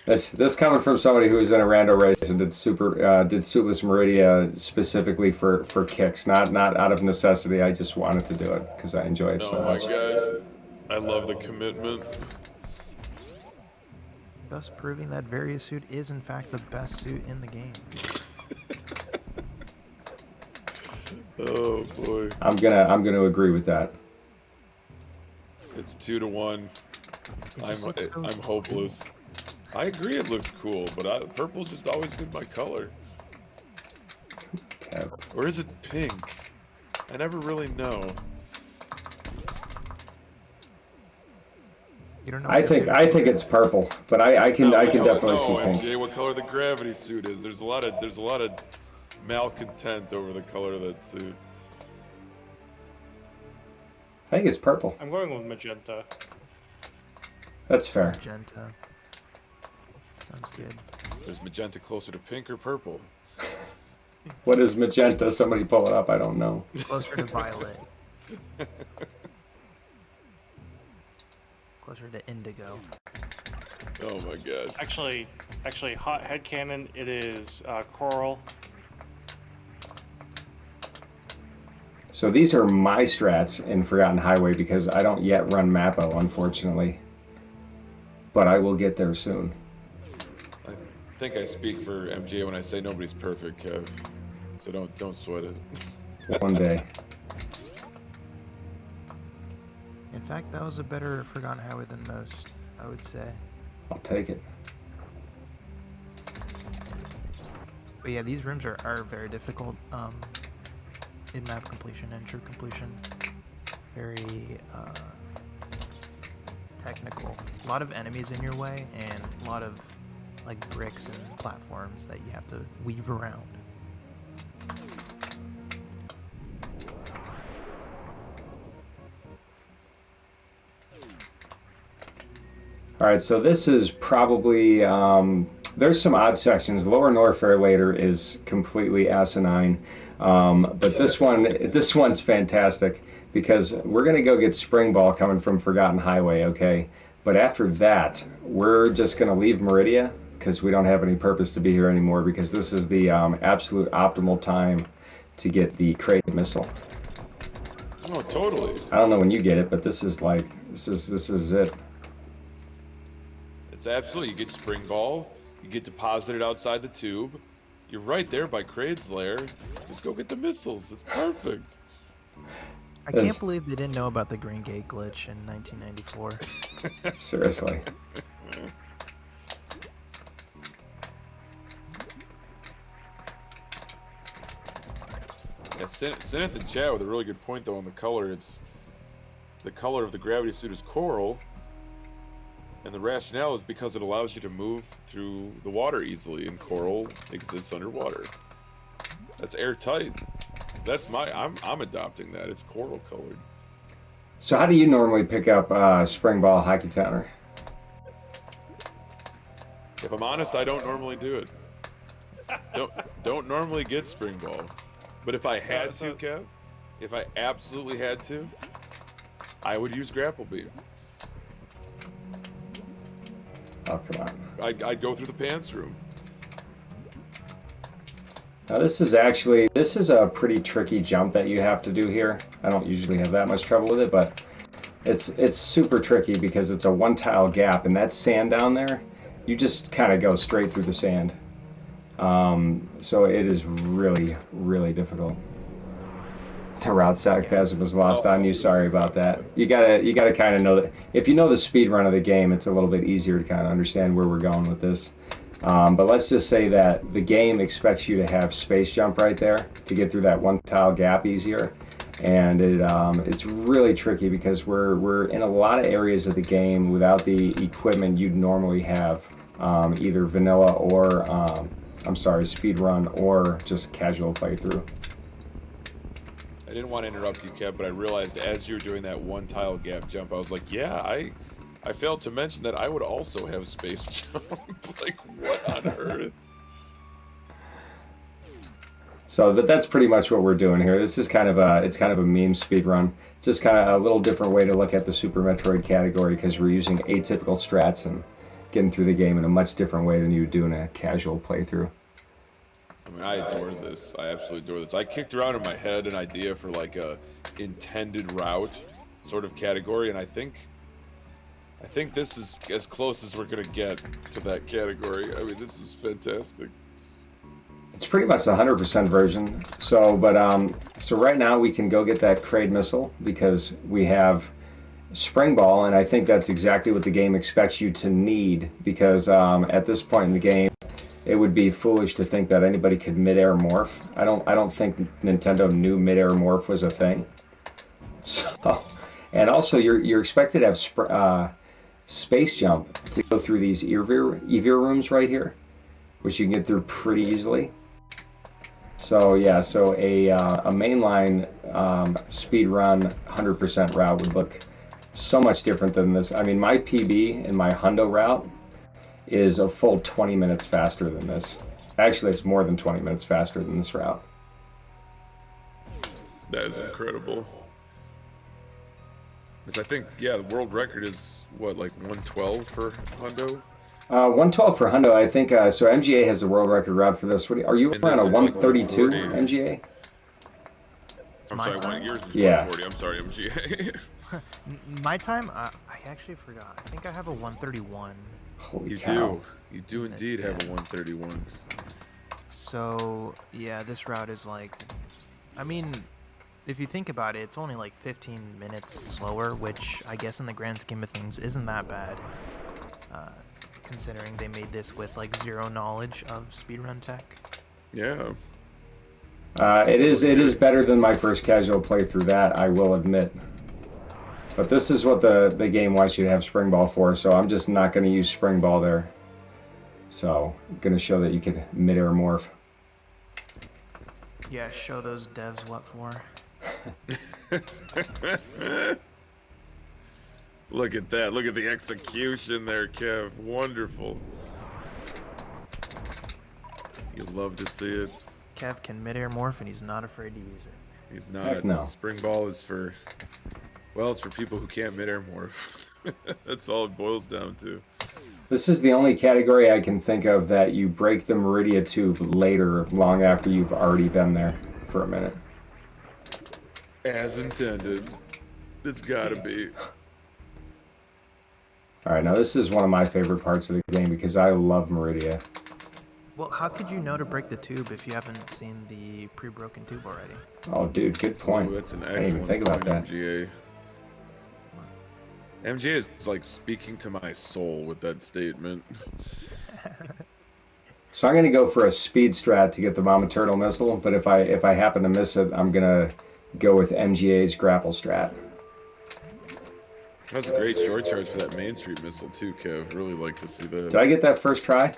This coming from somebody who was in a rando race and did suitless Meridia specifically for kicks, not out of necessity. I just wanted to do it because I enjoy it so much.
Oh my gosh. I love the commitment.
Thus proving that Various suit is in fact the best suit in the game.
Oh boy.
I'm gonna agree with that.
It's 2-1. I'm hopeless. I agree it looks cool, but purple's just always been my color.
Okay.
Or is it pink? I never really know.
You don't know.
I think it's purple, but I can definitely see pink.
MJ, what color the gravity suit is? There's a lot of malcontent over the color of that suit.
I think it's purple.
I'm going with magenta.
That's fair.
Magenta. Sounds good.
Is magenta closer to pink or purple?
What is magenta? Somebody pull it up. I don't know.
Closer to violet. Closer to indigo.
Oh my gosh.
Actually, hot headcanon, it is coral.
So these are my strats in Forgotten Highway because I don't yet run Mappo, unfortunately. But I will get there soon.
I think I speak for MJ when I say nobody's perfect, Kev. So don't sweat it.
One day.
In fact, that was a better Forgotten Highway than most, I would say.
I'll take it.
But yeah, these rooms are very difficult in map completion and true completion. Very technical. A lot of enemies in your way and a lot of like bricks and platforms that you have to weave around.
All right, so this is probably, there's some odd sections. Lower Norfair later is completely asinine, but this one's fantastic because we're gonna go get Spring Ball coming from Forgotten Highway, okay? But after that, we're just gonna leave Meridia because we don't have any purpose to be here anymore because this is the absolute optimal time to get the crate missile.
Oh, totally.
I don't know when you get it, but this is it.
It's absolutely, you get spring ball, you get deposited outside the tube. You're right there by Kraid's lair. Just go get the missiles. It's perfect.
I
Is-
can't believe they didn't know about the Green Gate glitch in 1994.
Seriously.
Yeah, Synth in chat with a really good point though on the color. It's the color of the gravity suit is coral, and the rationale is because it allows you to move through the water easily, and coral exists underwater. That's airtight. That's I'm adopting that. It's coral colored.
So how do you normally pick up spring ball hockey towner?
If I'm honest, I don't normally do it. Don't normally get spring ball. But if I had to, Kev, if I absolutely had to, I would use grapple beam.
Oh, come on.
I'd go through the pants room.
Now this is a pretty tricky jump that you have to do here. I don't usually have that much trouble with it, but it's super tricky because it's a one tile gap, and that sand down there, you just kind of go straight through the sand. So it is really, really difficult. The route sarcasm was lost on you. Sorry about that. You gotta kind of know that. If you know the speed run of the game, it's a little bit easier to kind of understand where we're going with this. But let's just say that the game expects you to have space jump right there to get through that one tile gap easier, and it's really tricky because we're in a lot of areas of the game without the equipment you'd normally have, either vanilla or speed run or just casual playthrough.
I didn't want to interrupt you, Kev, but I realized as you were doing that one tile gap jump, I was like, yeah, I failed to mention that I would also have space jump. Like, what on earth?
So that's pretty much what we're doing here. This is kind of a meme speed run. It's just kind of a little different way to look at the Super Metroid category because we're using atypical strats and getting through the game in a much different way than you would do in a casual playthrough.
I mean, I adore this. I absolutely adore this. I kicked around in my head an idea for like a intended route sort of category, and I think this is as close as we're gonna get to that category. I mean, this is fantastic.
It's pretty much the 100% version. So right now we can go get that Kraid missile because we have spring ball, and I think that's exactly what the game expects you to need because at this point in the game, it would be foolish to think that anybody could mid-air morph. I don't think Nintendo knew mid-air morph was a thing. So, and also you're expected to have space jump to go through these EVIR rooms right here, which you can get through pretty easily. So yeah, so a mainline speed run 100% route would look so much different than this. I mean, my PB in my Hundo route is a full 20 minutes faster than this. Actually, it's more than 20 minutes faster than this route.
That is incredible. Because I think, yeah, the world record is, what, like 112 for Hundo?
112 for Hundo, I think. So MGA has the world record route for this. Are you around a 132 MGA?
I'm sorry, yours is 140. I'm sorry, MGA.
My time, I actually forgot. I think I have a 131.
Holy cow.
You do indeed have a 131.
So, yeah, this route is like, I mean, if you think about it, it's only like 15 minutes slower, which I guess in the grand scheme of things isn't that bad, considering they made this with like zero knowledge of speedrun tech.
Yeah.
It is better than my first casual playthrough, that I will admit. But this is what the game wants you to have spring ball for, so I'm just not going to use spring ball there. So I'm going to show that you can mid-air morph.
Yeah, show those devs what for.
Look at that. Look at the execution there, Kev. Wonderful. You love to see it.
Kev can mid-air morph and he's not afraid to use it.
He's not.
Heck no.
Spring ball is for, well, it's for people who can't mid-air morph. That's all it boils down to.
This is the only category I can think of that you break the Meridia tube later, long after you've already been there for a minute.
As intended. It's gotta be.
All right, now this is one of my favorite parts of the game because I love Meridia.
Well, how could you know to break the tube if you haven't seen the pre-broken tube already?
Oh, dude, good point.
Ooh, that's an
I didn't even
excellent
think about
point,
that.
MGA. MGA is like speaking to my soul with that statement.
So I'm gonna go for a speed strat to get the Mama Turtle missile, but if I happen to miss it, I'm gonna go with MGA's grapple strat.
That was a great short charge for that Main Street missile too, Kev. Really like to see that.
Did I get that first try?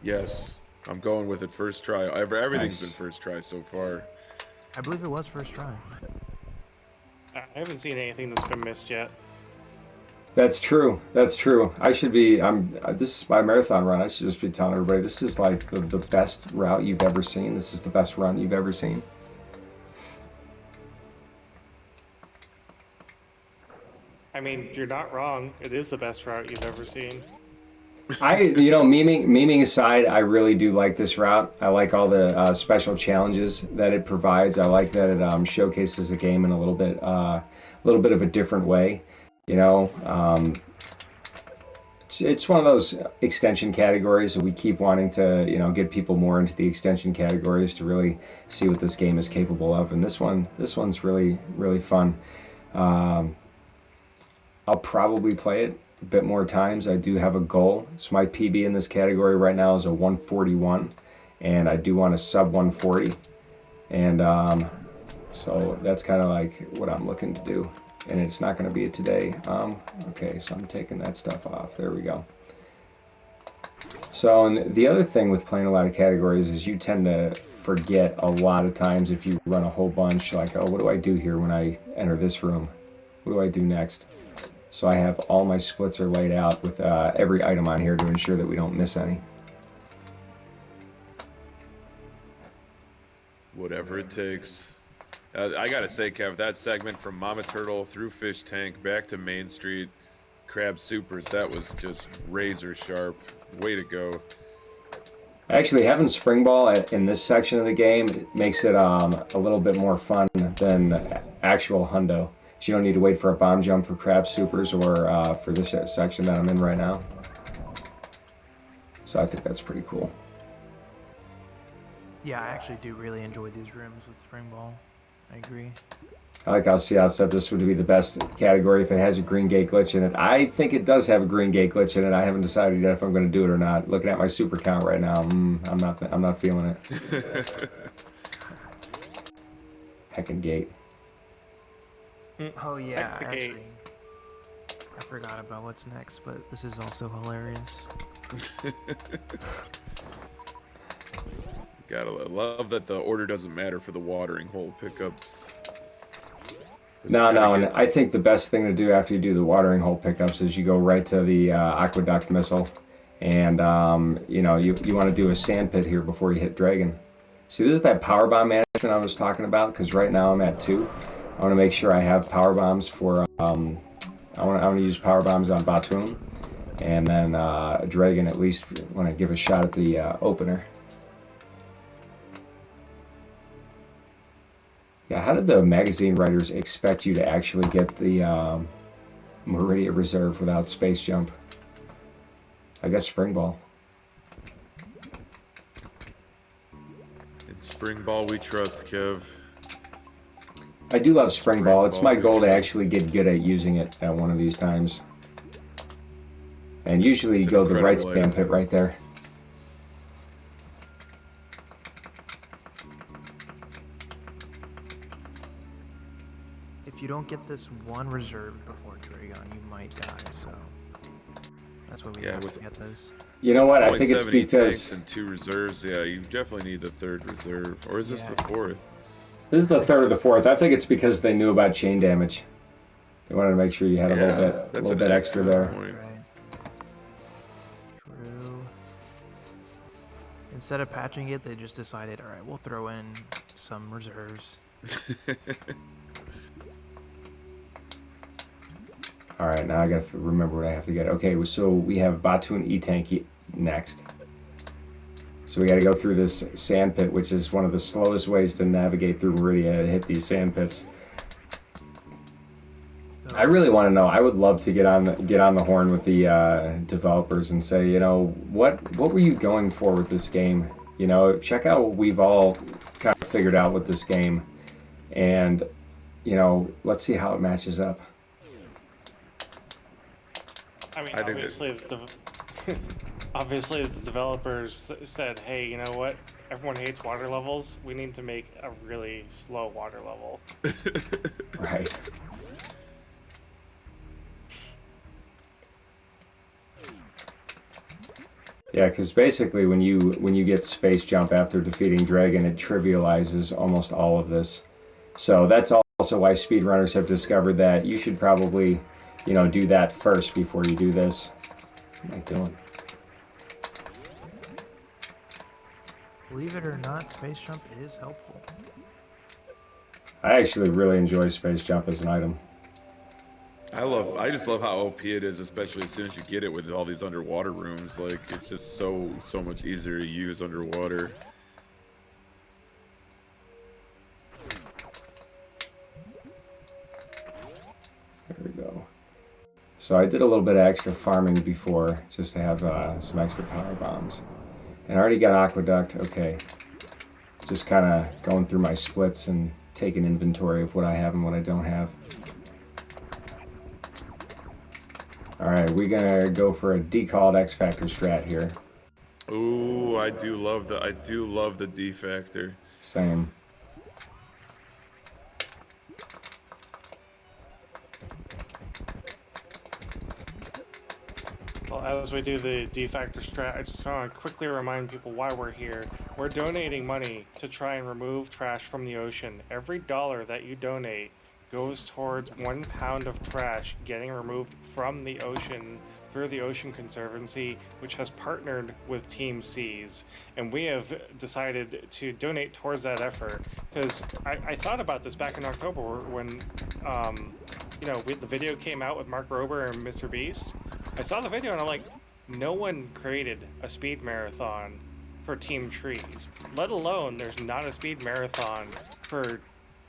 Yes, I'm going with it first try. Everything's been
Nice.
first try so far.
I believe it was first try.
I haven't seen anything that's been missed yet.
That's true. That's true. I should be. This is my marathon run. I should just be telling everybody this is like the best route you've ever seen. This is the best run you've ever seen.
I mean, you're not wrong. It is the best route you've ever seen.
Memeing aside, I really do like this route. I like all the special challenges that it provides. I like that it showcases the game in a little bit of a different way. It's one of those extension categories that we keep wanting to, get people more into the extension categories to really see what this game is capable of. And this one's really, really fun. I'll probably play it a bit more times. I do have a goal. So my PB in this category right now is a 141, and I do want a sub 140. And so that's kind of like what I'm looking to do. And it's not going to be today. Okay, so I'm taking that stuff off. There we go. So, and the other thing with playing a lot of categories is you tend to forget a lot of times if you run a whole bunch, like, oh, what do I do here when I enter this room? What do I do next? So I have all my splits are laid out with every item on here to ensure that we don't miss any.
Whatever it takes. I gotta say, Kev, that segment from Mama Turtle through Fish Tank back to Main Street, Crab Supers, that was just razor sharp. Way to go.
Actually, having Spring Ball in this section of the game makes it a little bit more fun than actual Hundo. So you don't need to wait for a bomb jump for Crab Supers or for this section that I'm in right now. So I think that's pretty cool.
Yeah, I actually do really enjoy these rooms with Spring Ball. I agree.
I like how Seattle said this would be the best category if it has a green gate glitch in it. I think it does have a green gate glitch in it. I haven't decided yet if I'm going to do it or not. Looking at my super count right now, I'm not feeling it. Heckin' gate.
Oh yeah,
the gate.
actually, I forgot about what's next, but this is also hilarious.
Gotta love that the order doesn't matter for the watering hole pickups. But
No,
you gotta
and I think the best thing to do after you do the watering hole pickups is you go right to the aqueduct missile, and you want to do a sand pit here before you hit Dragon. See, this is that power bomb management I was talking about, because right now I'm at 2. I want to make sure I have power bombs for I want to use power bombs on Batoon, and then Dragon at least when I give a shot at the opener. Yeah, how did the magazine writers expect you to actually get the Meridia Reserve without Space Jump? I guess Spring Ball.
In Spring Ball we trust, Kev.
I do love Spring Ball. It's my goal to
trust.
actually get good at using it at one of these times. And usually
It's
you
an
go the right
incredible
sand
item.
pit right there.
If you don't get this one reserve before Dragon, you might die, so that's why we
Yeah,
have
with-
to get this.
You know what? I
Only
think it's
70 tanks
because
and 2 reserves. Yeah, you definitely need the 3rd reserve. Or is this
Yeah.
the 4th?
this is the 3rd or the 4th. I think it's because they knew about chain damage. They wanted to make sure you had a
That's
little
an
bit extra
excellent
there.
point.
Right. True. Instead of patching it, they just decided, all right, we'll throw in some reserves.
All right, now I got to remember what I have to get. Okay, so we have Batoon E-Tank next. So we got to go through this sand pit, which is one of the slowest ways to navigate through Meridia to hit these sand pits.
So
I really want to know. I would love to get on the horn with the developers and say, you know, what were you going for with this game? You know, check out what we've all kind of figured out with this game, and you know, let's see how it matches up.
I mean,
I think
obviously the developers said, hey, you know what? Everyone hates water levels. We need to make a really slow water level.
Right. Yeah, because basically when you get space jump after defeating Dragon, it trivializes almost all of this. So that's also why speedrunners have discovered that you should probably, you know, do that first before you do this. What am I doing?
Believe it or not, space jump is helpful.
I actually really enjoy space jump as an item.
I just love how OP it is, especially as soon as you get it with all these underwater rooms. Like, it's just so much easier to use underwater.
There we go. So I did a little bit of extra farming before, just to have some extra power bombs. And I already got aqueduct. Okay. Just kind of going through my splits and taking inventory of what I have and what I don't have. Alright, we're gonna go for a decalled X Factor strat here.
Ooh, I do love the D factor.
Same.
Well, as we do the D-Factor strat, I just want to quickly remind people why we're here. We're donating money to try and remove trash from the ocean. Every dollar that you donate goes towards 1 pound of trash getting removed from the ocean through the Ocean Conservancy, which has partnered with Team Seas. And we have decided to donate towards that effort, because I thought about this back in October when, you know, the video came out with Mark Rober and Mr. Beast. I saw the video and I'm like, no one created a speed marathon for Team Trees, let alone there's not a speed marathon for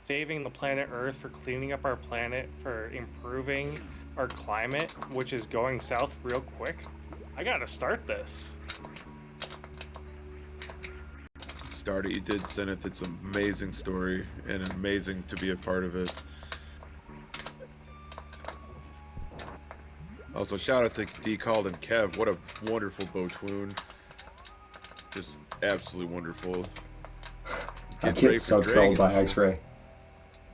saving the planet Earth, for cleaning up our planet, for improving our climate, which is going south real quick. I gotta start this.
Start it. You did, Seneth. It's an amazing story and amazing to be a part of it. Also, shout out to Decalled and Kev. What a wonderful Botwoon. Just absolutely wonderful.
I get so trolled by X-Ray.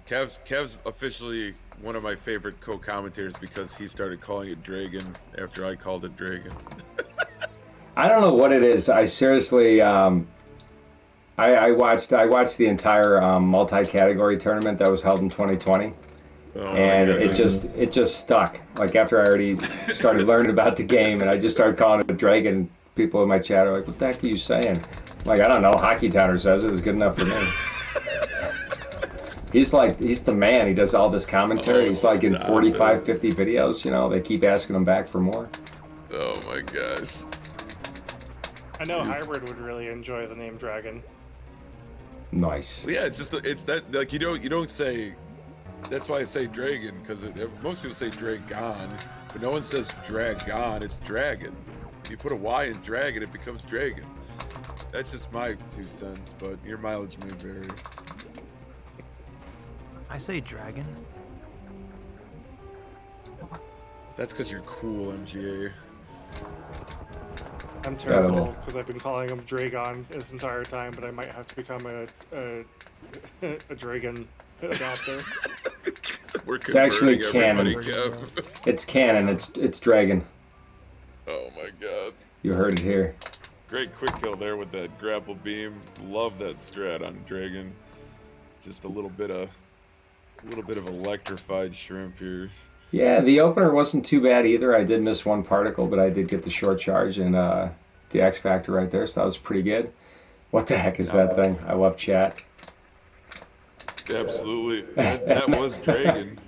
Kev's officially one of my favorite co-commentators because he started calling it Dragon after I called it Dragon.
I don't know what it is. I seriously, I watched the entire multi-category tournament that was held in 2020.
Oh,
and it just stuck. Like, after I already started learning about the game and I just started calling it Dragon, people in my chat are like, what the heck are you saying? I'm like, I don't know, Hockey Towner says it. It's good enough for me. He's the man. He does all this commentary. He's like in 45, 50 videos, you know, they keep asking him back for more.
Oh my gosh.
I know Hybrid would really enjoy the name Dragon.
Nice.
Well, yeah, it's that, like, you don't say. That's why I say Dragon, because most people say Dragon, but no one says Dragon. It's Dragon. If you put a Y in Dragon, it becomes Dragon. That's just my 2 cents, but your mileage may vary.
I say dragon.
That's because you're cool, MGA.
I'm terrible because I've been calling him Dragon this entire time, but I might have to become a Dragon adopter.
It's actually canon. It's canon. It's Dragon.
Oh my god.
You heard it here.
Great quick kill there with that grapple beam. Love that strat on Dragon. Just a little bit of electrified shrimp here.
Yeah, the opener wasn't too bad either. I did miss one particle, but I did get the short charge and the X Factor right there, so that was pretty good. What the heck is that thing? I love chat.
Absolutely. That was Dragon.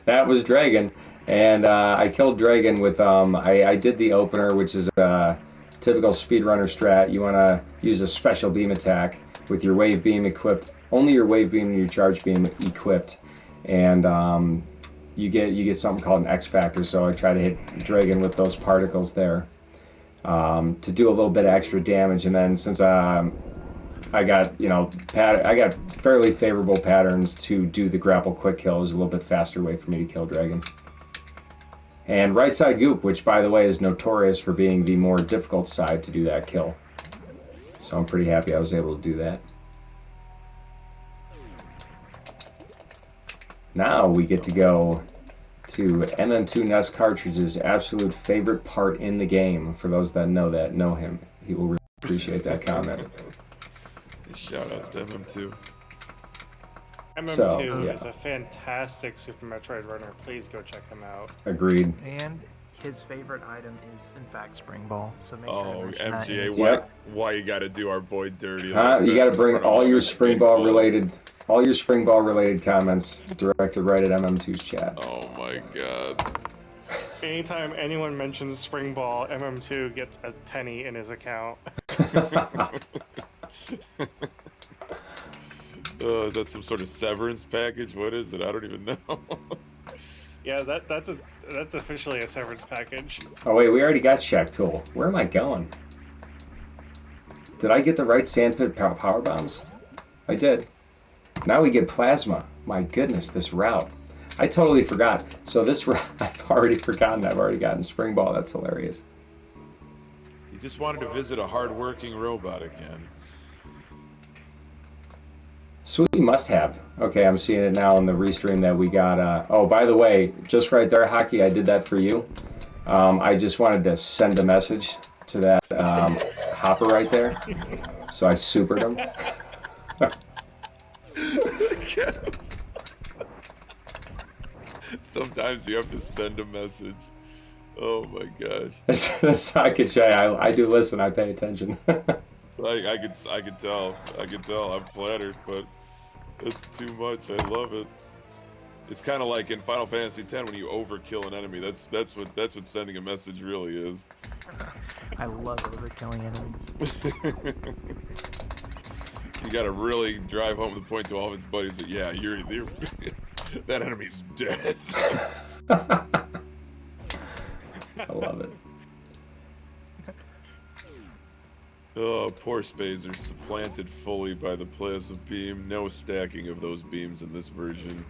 That was Dragon. And I killed Dragon with, I did the opener, which is a typical speedrunner strat. You want to use a special beam attack with your wave beam equipped, only your wave beam and your charge beam equipped. And you get something called an X factor. So I try to hit Dragon with those particles there to do a little bit of extra damage. And then since I got I got fairly favorable patterns to do the grapple quick kill, is a little bit faster way for me to kill Dragon. And right side goop, which by the way is notorious for being the more difficult side to do that kill. So I'm pretty happy I was able to do that. Now we get to go to MM2 Nest Cartridge's absolute favorite part in the game. For those that know him, he will really appreciate that comment.
Shout outs to MM2.
MM2 is a fantastic Super Metroid runner. Please go check him out.
Agreed.
And his favorite item is, in fact, Spring Ball. So make
Oh,
sure to mention that in
MGA,
his-
why you gotta do our boy dirty?
You
like that
got to
in
bring
front of
all your
these
Spring
people?
Ball related comments directed right at MM2's chat.
Oh my god.
Anytime anyone mentions Spring Ball, MM2 gets a penny in his account.
Is that some sort of severance package? What is it? I don't even know.
Yeah, that's officially a severance package.
Oh wait, we already got Shack Tool. Where am I going? Did I get the right sandpit power bombs? I did. Now we get plasma. My goodness, this route. I totally forgot. So this route, I've already forgotten. I've already gotten Spring Ball. That's hilarious.
You just wanted to visit a hard-working robot again.
Sweet must have. Okay, I'm seeing it now in the restream that we got. Oh, by the way, just right there, Hockey, I did that for you. I just wanted to send a message to that hopper right there. So I supered him.
Sometimes you have to send a message. Oh my gosh.
I do listen. I pay attention.
I could tell. I'm flattered, but it's too much. I love it. It's kind of like in Final Fantasy X when you overkill an enemy. That's what sending a message really is.
I love overkilling enemies.
You gotta really drive home the point to all of its buddies that you're that enemy's dead.
I love it.
Oh, poor Spazer, supplanted fully by the plasma beam. No stacking of those beams in this version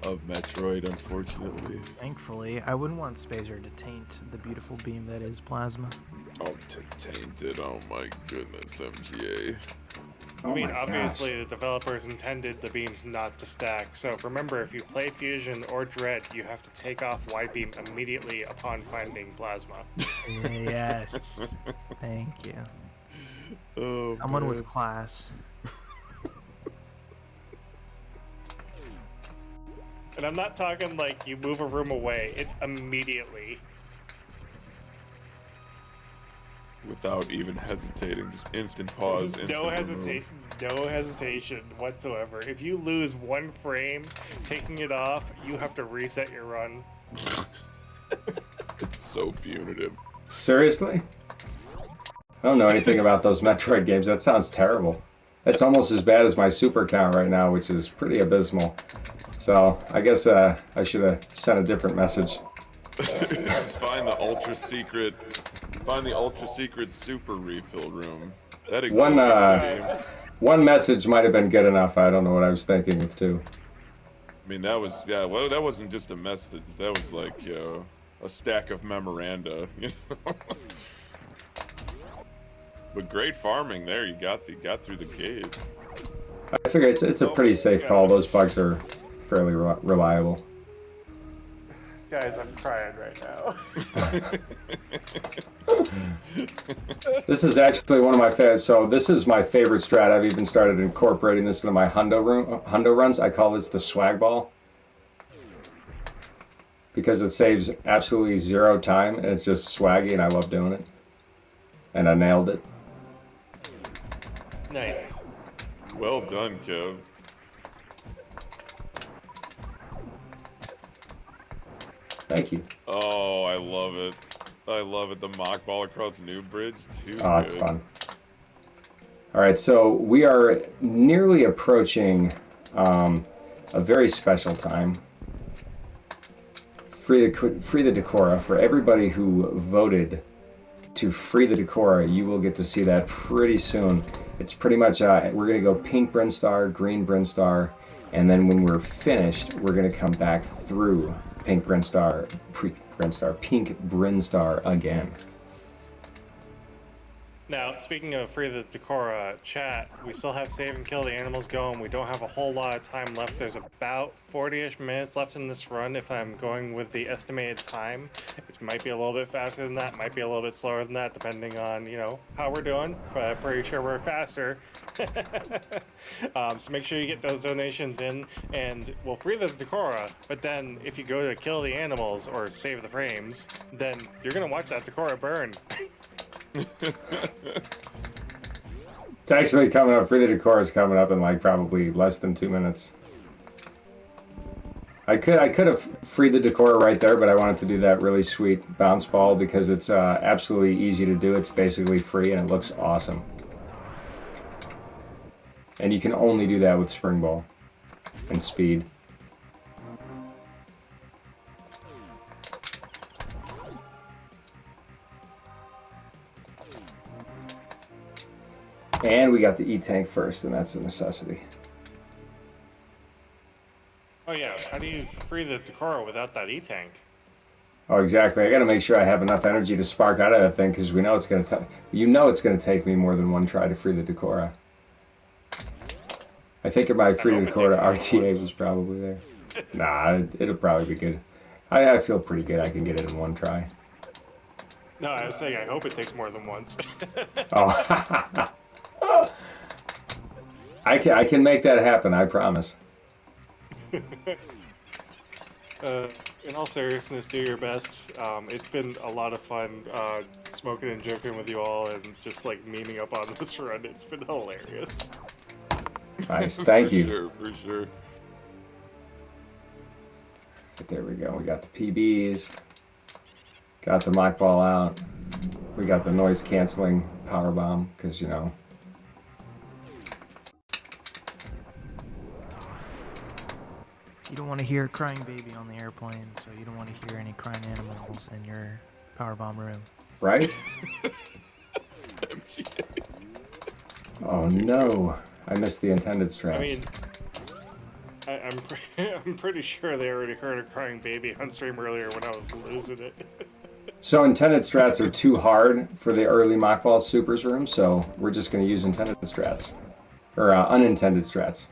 of Metroid, unfortunately.
Thankfully, I wouldn't want Spazer to taint the beautiful beam that is plasma.
Oh, tainted. Oh my goodness, MGA.
I mean,
my
obviously the developers intended the beams not to stack, so remember, if you play Fusion or Dread, you have to take off Wide Beam immediately upon finding Plasma.
Yes. Thank you.
Oh,
Someone
man.
with class.
And I'm not talking like you move a room away, it's immediately.
Without even hesitating, just instant pause, instant
No
remove.
hesitation, no hesitation whatsoever. If you lose one frame taking it off, you have to reset your run.
It's so punitive.
Seriously? I don't know anything about those Metroid games. That sounds terrible. It's almost as bad as my super count right now, which is pretty abysmal. So I guess I should have sent a different message.
Just find the ultra secret super refill room. That exists in this game.
One message might have been good enough. I don't know what I was thinking of too.
I mean, that was well, that wasn't just a message. That was like a stack of memoranda. You know? But great farming there. You got through the gate.
I figure it's a pretty safe call. Those bugs are fairly reliable.
Guys, I'm crying right now.
This is actually one of my favorites. So this is my favorite strat. I've even started incorporating this into my hundo runs. I call this the swag ball because it saves absolutely 0 time and it's just swaggy, and I love doing it. And I nailed it.
Nice.
Well done, Kev.
Thank you.
Oh, I love it. I love it. The mock ball across New Bridge, too.
Oh, it's fun. All right, so we are nearly approaching a very special time. free the Decora. For everybody who voted to free the Decora, you will get to see that pretty soon. It's pretty much, we're going to go pink Brinstar, green Brinstar, and then when we're finished, we're going to come back through pink Brinstar again.
Now, speaking of free the Decora chat, we still have save and kill the animals going. We don't have a whole lot of time left. There's about 40-ish minutes left in this run if I'm going with the estimated time. It might be a little bit faster than that, might be a little bit slower than that, depending on, you know, how we're doing, but I'm pretty sure we're faster. So make sure you get those donations in, and we'll free the Decora, but then if you go to kill the animals or save the frames, then you're going to watch that Decora burn.
It's actually coming up. Free the Decor is coming up in like probably less than 2 minutes. I could have freed the Decor right there, but I wanted to do that really sweet bounce ball because it's absolutely easy to do. It's basically free and it looks awesome. And you can only do that with Spring Ball and speed. And we got the E-Tank first, and that's a necessity.
Oh yeah, how do you free the Decora without that E-Tank?
Oh, exactly. I got to make sure I have enough energy to spark out of that thing because we know it's going to it's going to take me more than one try to free the Decora. I think if my free the Decora RTA was probably there. Nah, it'll probably be good. I feel pretty good. I can get it in one try.
No, I was saying I hope it takes more than once.
Oh. I can make that happen, I promise.
In all seriousness, do your best. It's been a lot of fun smoking and joking with you all and just like meeting up on this run. It's been hilarious.
Nice, thank you.
For sure.
But there we go. We got the PBs. Got the mock ball out. We got the noise canceling power bomb because, you know.
You don't want to hear a crying baby on the airplane, so you don't want to hear any crying animals in your powerbomb room.
Right? Oh no, I missed the intended strats.
I mean, I'm pretty sure they already heard a crying baby on stream earlier when I was losing it.
So intended strats are too hard for the early mockball supers room, so we're just going to use intended strats. Or unintended strats.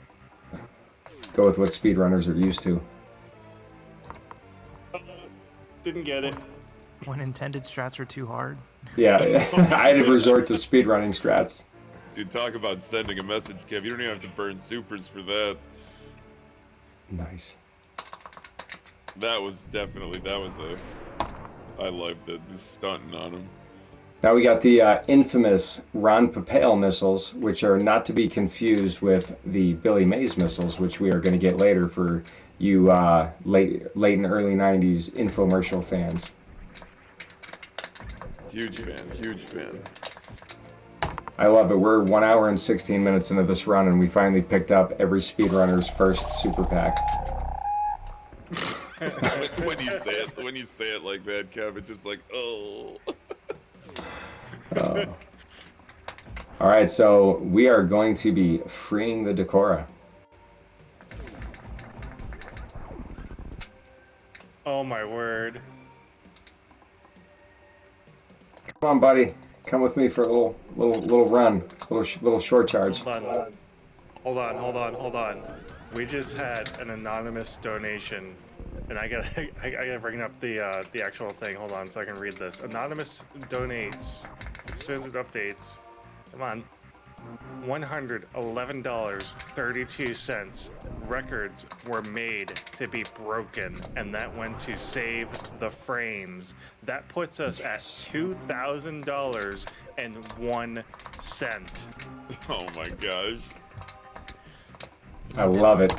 Go with what speedrunners are used to.
Didn't get it.
When intended strats are too hard?
Yeah, I had to resort to speedrunning strats.
Dude, talk about sending a message, Kev. You don't even have to burn supers for that.
Nice.
That was I liked it, just stunting on him.
Now we got the infamous Ron Papale missiles, which are not to be confused with the Billy Mays missiles, which we are going to get later for you late and early 90s infomercial fans.
Huge fan.
I love it. We're 1 hour and 16 minutes into this run, and we finally picked up every speedrunner's first super pack.
when you say it like that, Kev, it's just like, oh.
All right, so we are going to be freeing the Decora.
Oh my word.
Come on, buddy. Come with me for a little run, little short charge.
Hold on. We just had an anonymous donation, and I gotta bring up the actual thing. Hold on, so I can read this. Anonymous donates. As soon as it updates, come on. $111.32. Records were made to be broken, and that went to save the frames. That puts us at $2,000.01.
Oh my gosh.
I love it.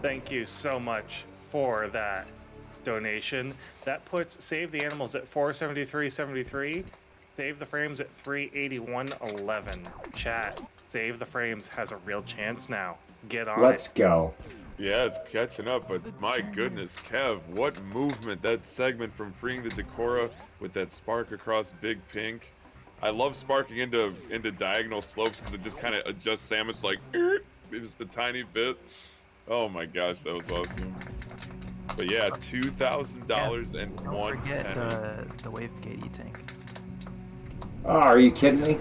Thank you so much for that donation. That puts Save the Animals at $473.73. Save the Frames at $381.11. Chat, Save the Frames has a real chance now. Get on
Let's
it.
go.
Yeah, it's catching up, but my goodness, Kev, what movement. That segment from freeing the Decora with that spark across Big Pink. I love sparking into diagonal slopes because it just kind of adjusts Samus like just a tiny bit. Oh my gosh, that was awesome. But yeah, $2,000 and
Don't
one
forget
penny.
the Wavegate E-Tank.
Oh, are you kidding me?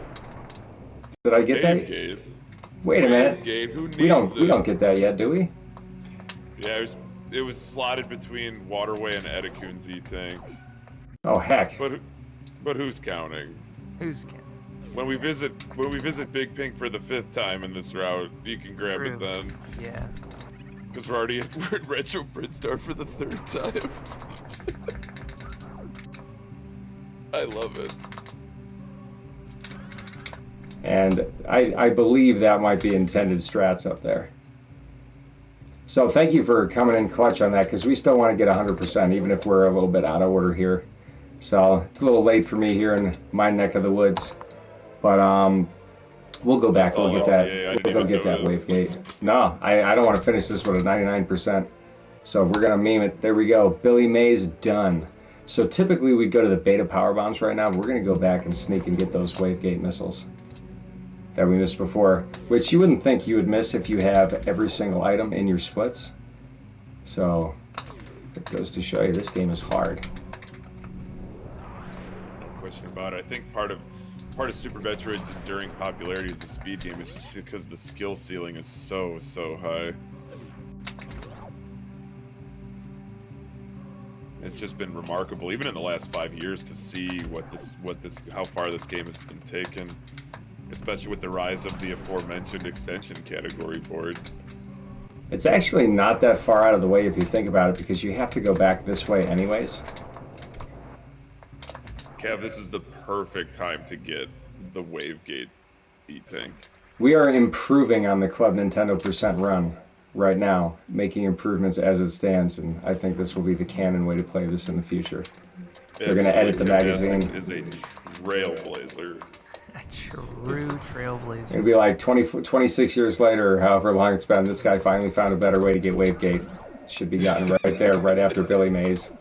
Did I get that?
Wavegate.
Wait a minute.
Wavegate, who
We
needs
don't
it?
get that yet, do we?
Yeah, it was slotted between Waterway and Edakun's E-Tank.
Oh heck.
But who's counting?
Who's counting?
When we visit Big Pink for the 5th time in this route, you can grab it then.
Yeah.
Because we're in Retro Britstar for the 3rd time. I love it.
And I believe that might be intended strats up there. So thank you for coming in clutch on that, because we still want to get 100%, even if we're a little bit out of order here. So it's a little late for me here in my neck of the woods. But we'll go back. We'll get that. We'll go get that Wavegate. No, I don't want to finish this with a 99%. So we're gonna meme it. There we go. Billy Mays done. So typically we'd go to the beta power bombs right now, but we're gonna go back and sneak and get those Wavegate missiles that we missed before, which you wouldn't think you would miss if you have every single item in your splits. So it goes to show you this game is hard.
No question about it. I think part of Super Metroid's enduring popularity as a speed game is just because the skill ceiling is so high. It's just been remarkable, even in the last 5 years, to see how far this game has been taken, especially with the rise of the aforementioned extension category boards.
It's actually not that far out of the way if you think about it, because you have to go back this way anyways.
Kev, this is the perfect time to get the Wavegate E-Tank.
We are improving on the Club Nintendo % run right now, making improvements as it stands, and I think this will be the canon way to play this in the future. They're going to edit the magazine.
Is a trailblazer.
A true trailblazer.
It'll be like 26 years later, or however long it's been, this guy finally found a better way to get Wavegate. Should be gotten right there, right after Billy Mays.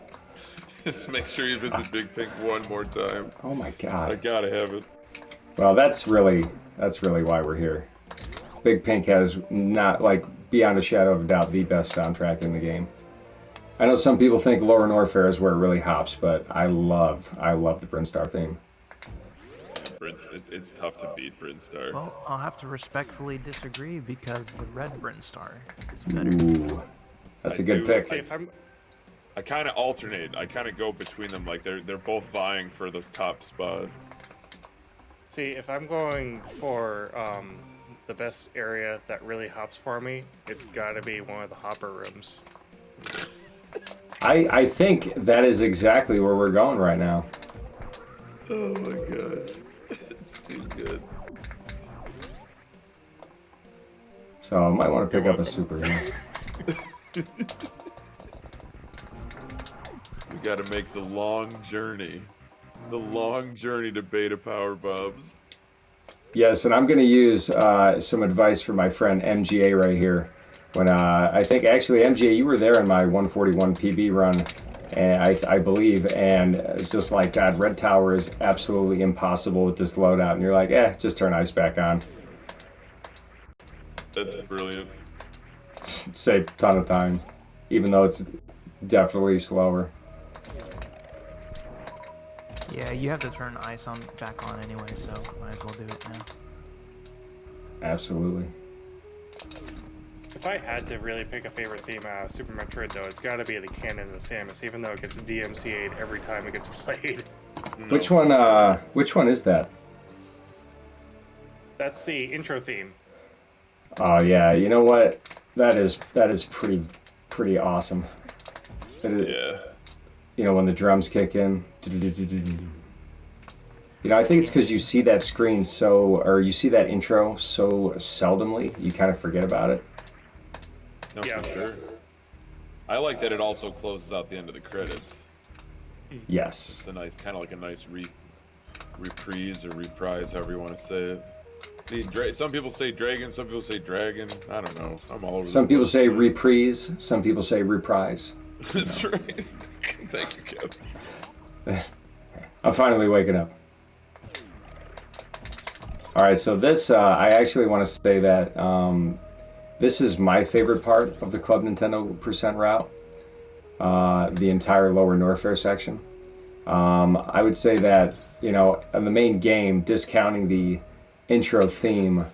Just make sure you visit Big Pink one more time.
Oh my god.
I gotta have it.
Well, that's really why we're here. Big Pink has not, like, beyond a shadow of a doubt, the best soundtrack in the game. I know some people think Lore and Warfare is where it really hops, but I love the Brinstar theme.
It's tough to beat Brinstar.
Well, I'll have to respectfully disagree because the red Brinstar is better.
Ooh, that's a good pick.
See, if I'm
I kind of alternate. I kind of go between them, like they're both vying for the top spot.
See, if I'm going for the best area that really hops for me, it's got to be one of the hopper rooms.
I think that is exactly where we're going right now.
Oh my gosh, it's too good.
So I might want to pick up a super here.
We got to make the long journey to beta power bombs.
Yes, and I'm going to use some advice from my friend MGA right here. When I think actually MGA, you were there in my 141 PB run, and I believe, and it's just like, God, Red Tower is absolutely impossible with this loadout, and you're like, just turn ice back on.
That's brilliant.
Save a ton of time, even though it's definitely slower.
Yeah, you have to turn ice back on anyway, so might as well do it now.
Absolutely.
If I had to really pick a favorite theme out of Super Metroid, though, it's got to be the Canon of Samus, even though it gets DMCA'd every time it gets played.
No.
Which one is that?
That's the intro theme.
Oh yeah, you know what? That is pretty awesome.
Yeah.
You know, when the drums kick in. You know, I think it's because you see that screen you see that intro so seldomly, you kind of forget about it.
No,
Yeah.
for sure. I like that it also closes out the end of the credits.
Yes.
It's a nice, kind of like a nice reprise or reprise, however you want to say it. See, some people say dragon, some people say dragon. I don't know. I'm all over.
Some people say reprise, some people say reprise.
That's right. Thank you, Kev.
I'm finally waking up. All right, so this, I actually want to say that this is my favorite part of the Club Nintendo percent route, the entire Lower Norfair section. I would say that, you know, in the main game, discounting the intro theme,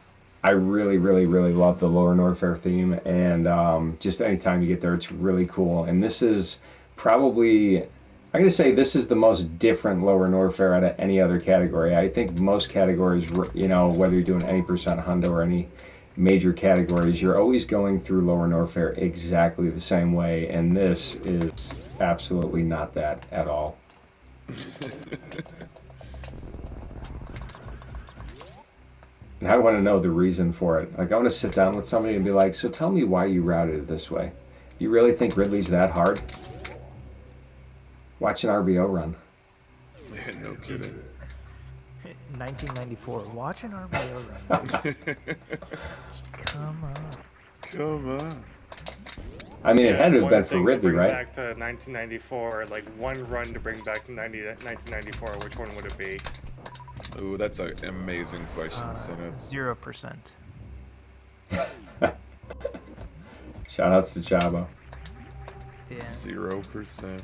I really, really, really love the Lower Norfair theme, and just anytime you get there, it's really cool. And this is probably, I'm going to say this is the most different Lower Norfair out of any other category. I think most categories, you know, whether you're doing any percent hundo or any major categories, you're always going through Lower Norfair exactly the same way, and this is absolutely not that at all. And I want to know the reason for it. Like, I want to sit down with somebody and be like, so tell me why you routed it this way. You really think Ridley's that hard? Watch an RBO run.
No kidding.
1994. Watch an RBO run. Come on.
Come on.
I mean, it had to have been for
thing
Ridley,
to bring
right?
back to 1994, like one run to bring back to 1994, which one would it be?
Ooh, that's an amazing question, Senneth.
0%.
Shoutouts to Chavo.
Yeah.
0%.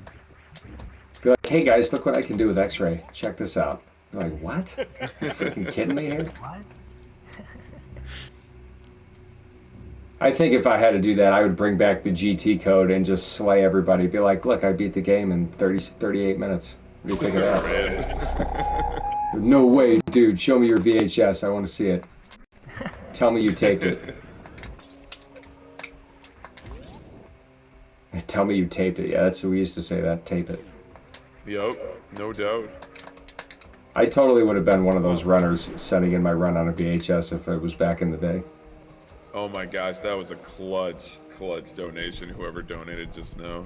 Be like, hey guys, look what I can do with X-Ray. Check this out. They're like, what? You freaking kidding me here?
What?
I think if I had to do that, I would bring back the GT code and just slay everybody. Be like, look, I beat the game in 38 minutes. What do you think of that? No way, dude. Show me your VHS. I want to see it. Tell me you taped it. Tell me you taped it. Yeah, that's what we used to say, that. Tape it.
Yup, no doubt.
I totally would have been one of those runners sending in my run on a VHS if it was back in the day.
Oh my gosh, that was a clutch donation, whoever donated just now.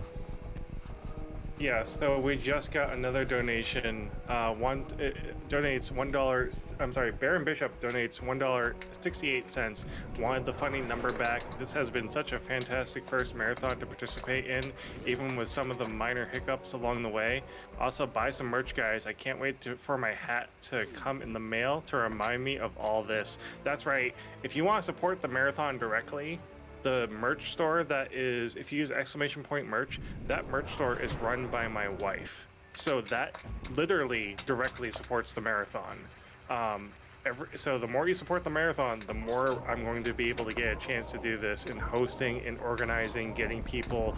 Yeah, so we just got another donation. It donates $1. I'm sorry, Baron Bishop donates $1.68. Wanted the funny number back. This has been such a fantastic first marathon to participate in, even with some of the minor hiccups along the way. Also, buy some merch, guys. I can't wait for my hat to come in the mail to remind me of all this. That's right. If you want to support the marathon directly, the merch store that is, if you use !merch, that merch store is run by my wife. So that literally directly supports the marathon. So the more you support the marathon, the more I'm going to be able to get a chance to do this in hosting and organizing, getting people,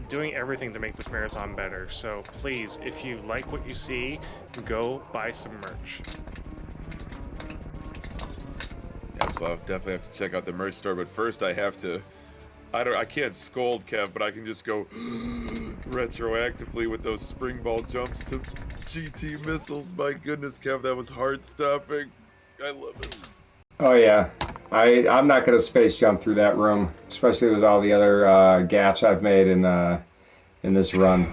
doing everything to make this marathon better. So please, if you like what you see, go buy some merch.
Yeah, so I'll definitely have to check out the merch store, but first I have to, I can't scold Kev, but I can just go retroactively with those spring ball jumps to GT missiles. My goodness, Kev, that was heart stopping. I love it.
Oh yeah, I'm not gonna space jump through that room, especially with all the other gaffes I've made in this run.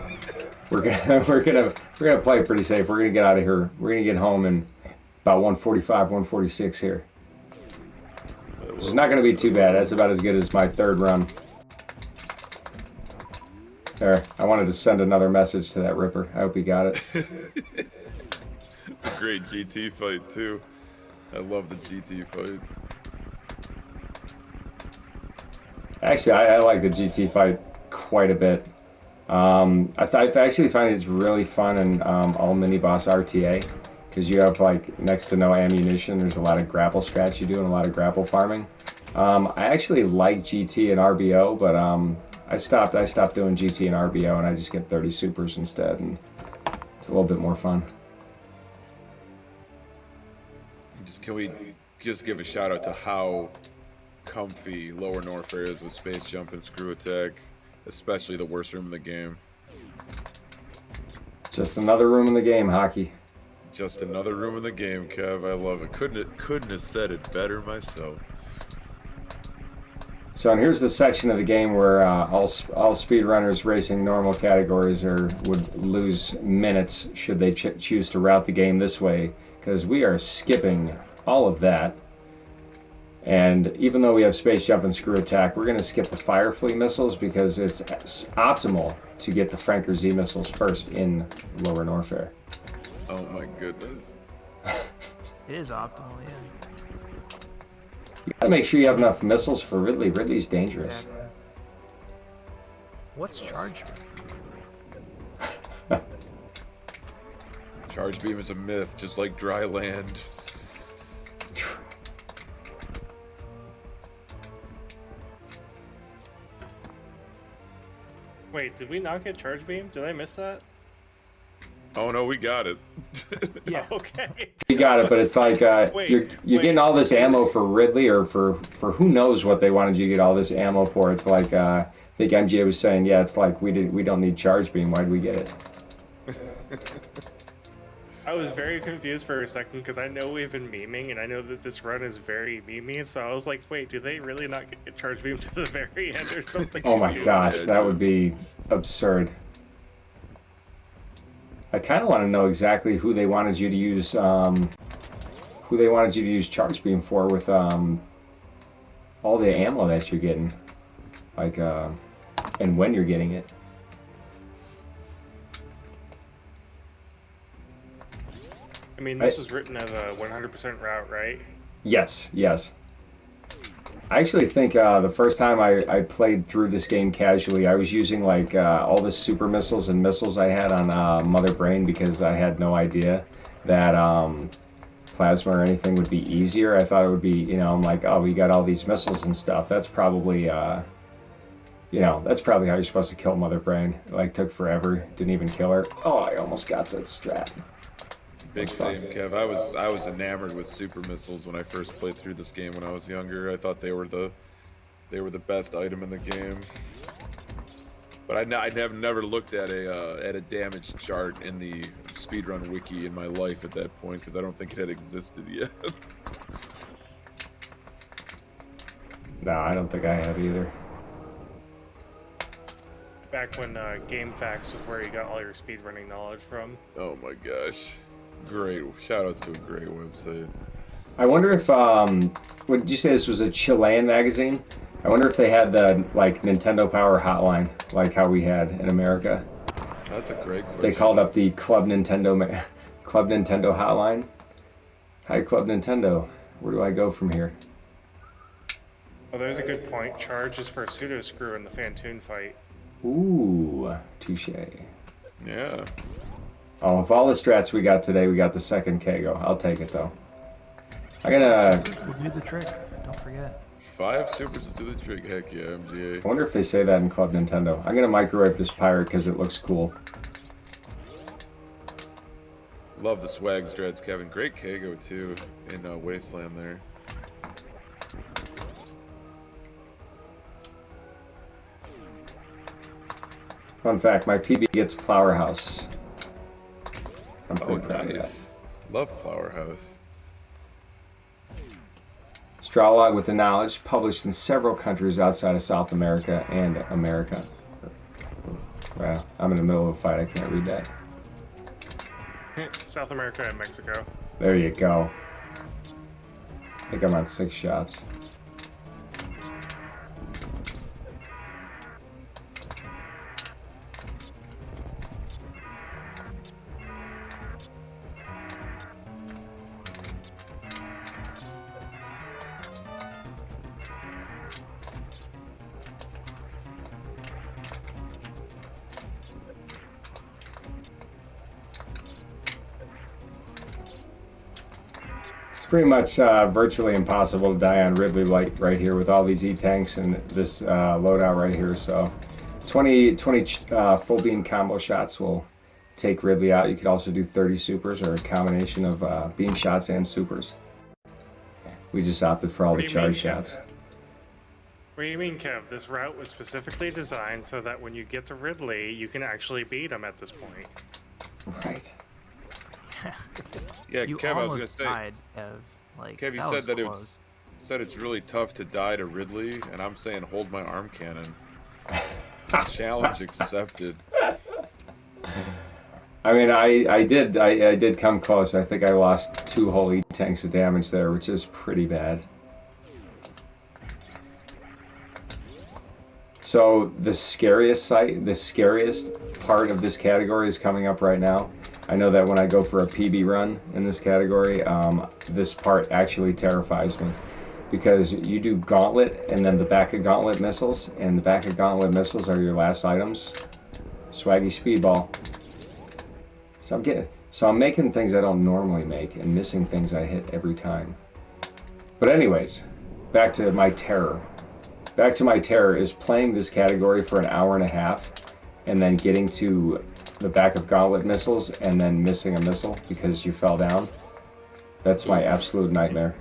We're gonna play it pretty safe. We're gonna get out of here. We're gonna get home in about 145, 146 here. It's not going to be too bad. That's about as good as my third run. There, I wanted to send another message to that Ripper. I hope he got it.
It's a great GT fight, too. I love the GT fight.
Actually, I like the GT fight quite a bit. I actually find it's really fun in all mini-boss RTA. Because you have like next to no ammunition. There's a lot of grapple scratch you do and a lot of grapple farming. I actually like GT and RBO, but I stopped doing GT and RBO, and I just get 30 supers instead, and it's a little bit more fun.
Can we just give a shout out to how comfy Lower Norfair is with Space Jump and Screw Attack, especially the worst room in the game.
Just another room in the game, hockey.
Just another room in the game, Kev. I love it. Couldn't have said it better myself.
So, and here's the section of the game where all speedrunners racing normal categories would lose minutes should they choose to route the game this way, because we are skipping all of that. And even though we have space jump and screw attack, we're going to skip the fire fleet missiles because it's optimal to get the Franker Z missiles first in Lower Norfair.
Oh my goodness.
It is optimal, yeah.
You got to make sure you have enough missiles for Ridley. Ridley's dangerous.
Exactly. What's charge beam?
Charge beam is a myth, just like dry land.
Wait, did we not get charge beam? Did I miss that?
Oh no, we got it.
Yeah. Okay.
You got it, but it's like you're getting all this ammo for Ridley, or for who knows what they wanted you to get all this ammo for. It's like I think MJ was saying, yeah, it's like we don't need charge beam. Why did we get it?
I was very confused for a second because I know we've been memeing, and I know that this run is very memey. So I was like, wait, do they really not get charge beam to the very end or something?
Oh my
stupid?
gosh, that would be absurd. I kind of want to know exactly who they wanted you to use charge beam for with all the ammo that you're getting, like and when you're getting it.
I mean, this was written as a 100% route, right?
Yes, yes. I actually think the first time I played through this game casually, I was using like all the super missiles and missiles I had on Mother Brain because I had no idea that plasma or anything would be easier. I thought it would be, you know, I'm like, oh, we got all these missiles and stuff. That's probably, you know, that's probably how you're supposed to kill Mother Brain. It, like, took forever. Didn't even kill her. Oh, I almost got that strat.
Big same, Kev. I was enamored with super missiles when I first played through this game when I was younger. I thought they were the best item in the game. But I have never looked at a damage chart in the speedrun wiki in my life at that point because I don't think it had existed yet.
No, I don't think I have either.
Back when GameFAQs was where you got all your speedrunning knowledge from.
Oh my gosh. Great. Shoutouts to a great website.
I wonder if, what did you say this was a Chilean magazine? I wonder if they had the, like, Nintendo Power hotline, like how we had in America.
That's a great question.
They called up the Club Nintendo hotline. Hi, Club Nintendo. Where do I go from here?
Well, there's a good point. Charge is for a pseudo screw in the Fantoon fight.
Ooh, touche.
Yeah.
Oh, of all the strats we got today, we got the second Kago. I'll take it, though. I'm gonna...
We'll do the trick. Don't forget.
5 supers to do the trick. Heck yeah, MGA.
I wonder if they say that in Club Nintendo. I'm gonna microwave this pirate because it looks cool.
Love the swag strats, Kevin. Great Kago, too, in Wasteland there.
Fun fact, my PB gets Flower House. I'm
Oh,
pretty proud of that.
nice. Love Flower House.
Strawlog with the knowledge, published in several countries outside of South America and America. Well, I'm in the middle of a fight, I can't read that.
South America and Mexico.
There you go. I think I'm on 6 shots. Pretty much virtually impossible to die on Ridley Light right here with all these E-tanks and this loadout right here. So 20 full beam combo shots will take Ridley out. You could also do 30 supers or a combination of beam shots and supers. We just opted for all the charge shots.
What do you mean, Kev? This route was specifically designed so that when you get to Ridley, you can actually beat him at this point.
Right.
Yeah,
You
Kev, I was
almost
gonna say,
died, Kev. Like,
Kev, you
that
said
was
that
close.
it's really tough to die to Ridley, and I'm saying hold my arm cannon. Challenge accepted.
I mean, I did come close. I think I lost 2 whole E-tanks of damage there, which is pretty bad. So the scariest part of this category is coming up right now. I know that when I go for a PB run in this category, this part actually terrifies me. Because you do Gauntlet and then the back of Gauntlet missiles, and the back of Gauntlet missiles are your last items. Swaggy Speedball. So I'm making things I don't normally make and missing things I hit every time. But anyways, back to my terror. Back to my terror is playing this category for an hour and a half and then getting to the back of Gauntlet missiles and then missing a missile because you fell down. That's my absolute nightmare.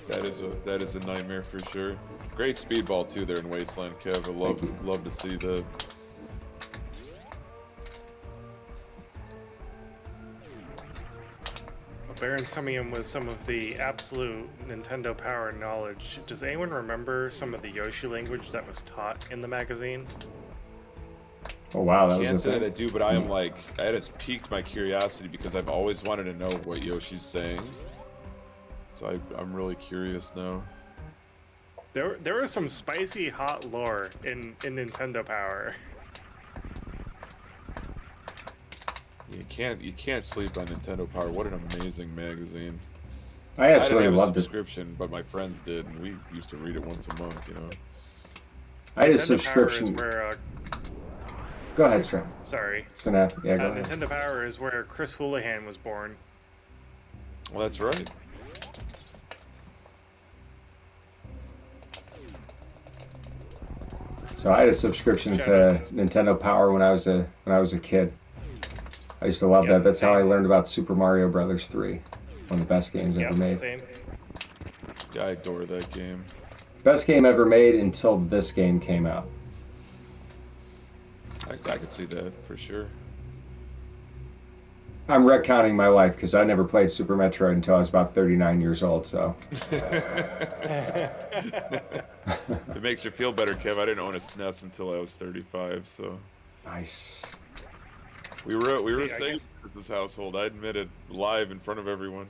That is a nightmare for sure. Great speedball too there in Wasteland, Kev. I love to see the.
Baron's coming in with some of the absolute Nintendo power knowledge. Does anyone remember some of the Yoshi language that was taught in the magazine?
Oh wow, that
I
was
can't
a
say
thing.
that I do, but I am like, that has piqued my curiosity because I've always wanted to know what Yoshi's saying. So I'm really curious now.
There was some spicy hot lore in Nintendo Power.
You can't sleep on Nintendo Power. What an amazing magazine.
I
I didn't
absolutely
have a
loved it.
subscription, but my friends did, and we used to read it once a month, you know.
I had a
Nintendo
subscription.
Power is where,
Go ahead, Strat.
sorry.
Snap. Yeah, go ahead.
Nintendo Power is where Chris Houlihan was born.
Well, that's right.
So I had a subscription to
Shoutouts.
Nintendo Power when I was a kid. I used to love
Yep,
that. That's how I
same.
learned about Super Mario Brothers 3, one of the best games ever made.
Same.
Yeah, I adore that game.
Best game ever made until this game came out.
I could see that for sure.
I'm retconning my life because I never played Super Metroid until I was about 39 years old. So
If it makes you feel better, Kev, I didn't own a SNES until I was 35, so
nice.
we were
See, I
saying
guess-
at this household. I admit it live in front of everyone.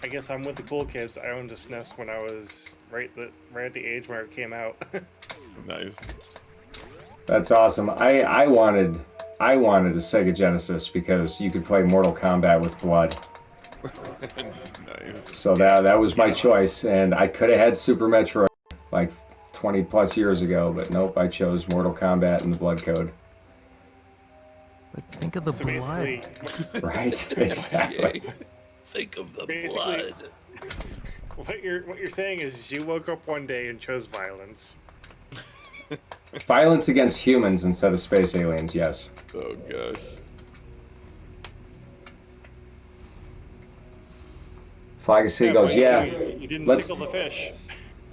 I guess I'm with the cool kids. I owned a SNES when I was right at the age where it came out.
Nice.
That's awesome. I wanted a Sega Genesis because you could play Mortal Kombat with blood.
Nice.
So that was my choice, and I could have had Super Metroid like 20 plus years ago, but nope, I chose Mortal Kombat and the Blood Code.
But think of the
So
blood.
basically,
Right? Exactly.
Think of the
Basically-
blood.
what you're saying is you woke up one day and chose violence.
Violence against humans instead of space aliens, yes.
Oh gosh.
Flag of Seagulls,
but
yeah.
You didn't
Let's-
tickle the fish.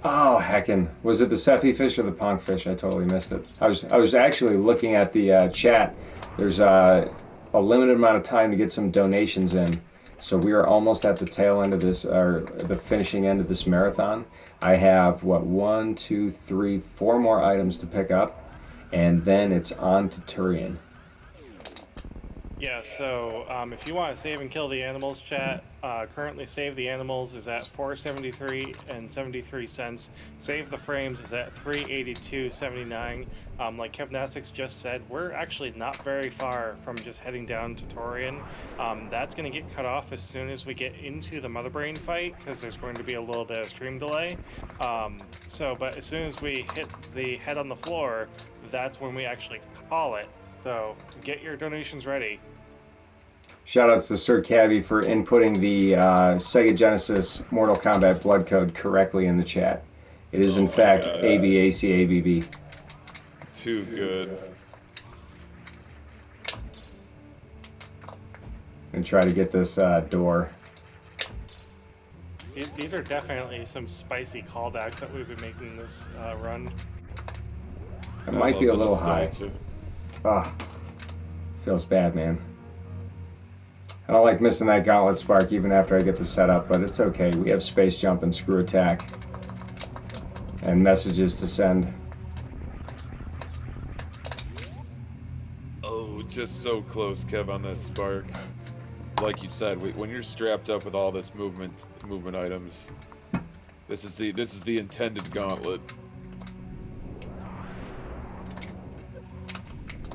Oh, heckin'. Was it the Seffi fish or the Punk fish? I totally missed it. I was actually looking at the chat. There's a limited amount of time to get some donations in. So we are almost at the tail end of this, or the finishing end of this marathon. I have, what, 1, 2, 3, 4 more items to pick up, and then it's on to Turian.
Yeah, so if you want to save and kill the animals, chat, currently Save the Animals is at $4.73 and 73 cents. Save the Frames is at $3.82.79. Like Kevnastics just said, we're actually not very far from just heading down to Torian. That's going to get cut off as soon as we get into the Mother Brain fight, because there's going to be a little bit of stream delay. But as soon as we hit the head on the floor, that's when we actually call it. So get your donations ready.
Shoutouts to Sir Cavi for inputting the Sega Genesis Mortal Kombat Blood Code correctly in the chat. It is, in
my
fact,
God.
ABACABB.
Too good.
And try to get this door.
These are definitely some spicy callbacks that we've been making this run.
It
I
might
love
be a
the
little high.
nostalgia.
Ah, feels bad, man. I don't like missing that gauntlet spark even after I get the setup, but it's okay. We have space jump and screw attack. And messages to send.
Oh, just so close, Kev, on that spark. Like you said, when you're strapped up with all this movement items, this is the intended gauntlet.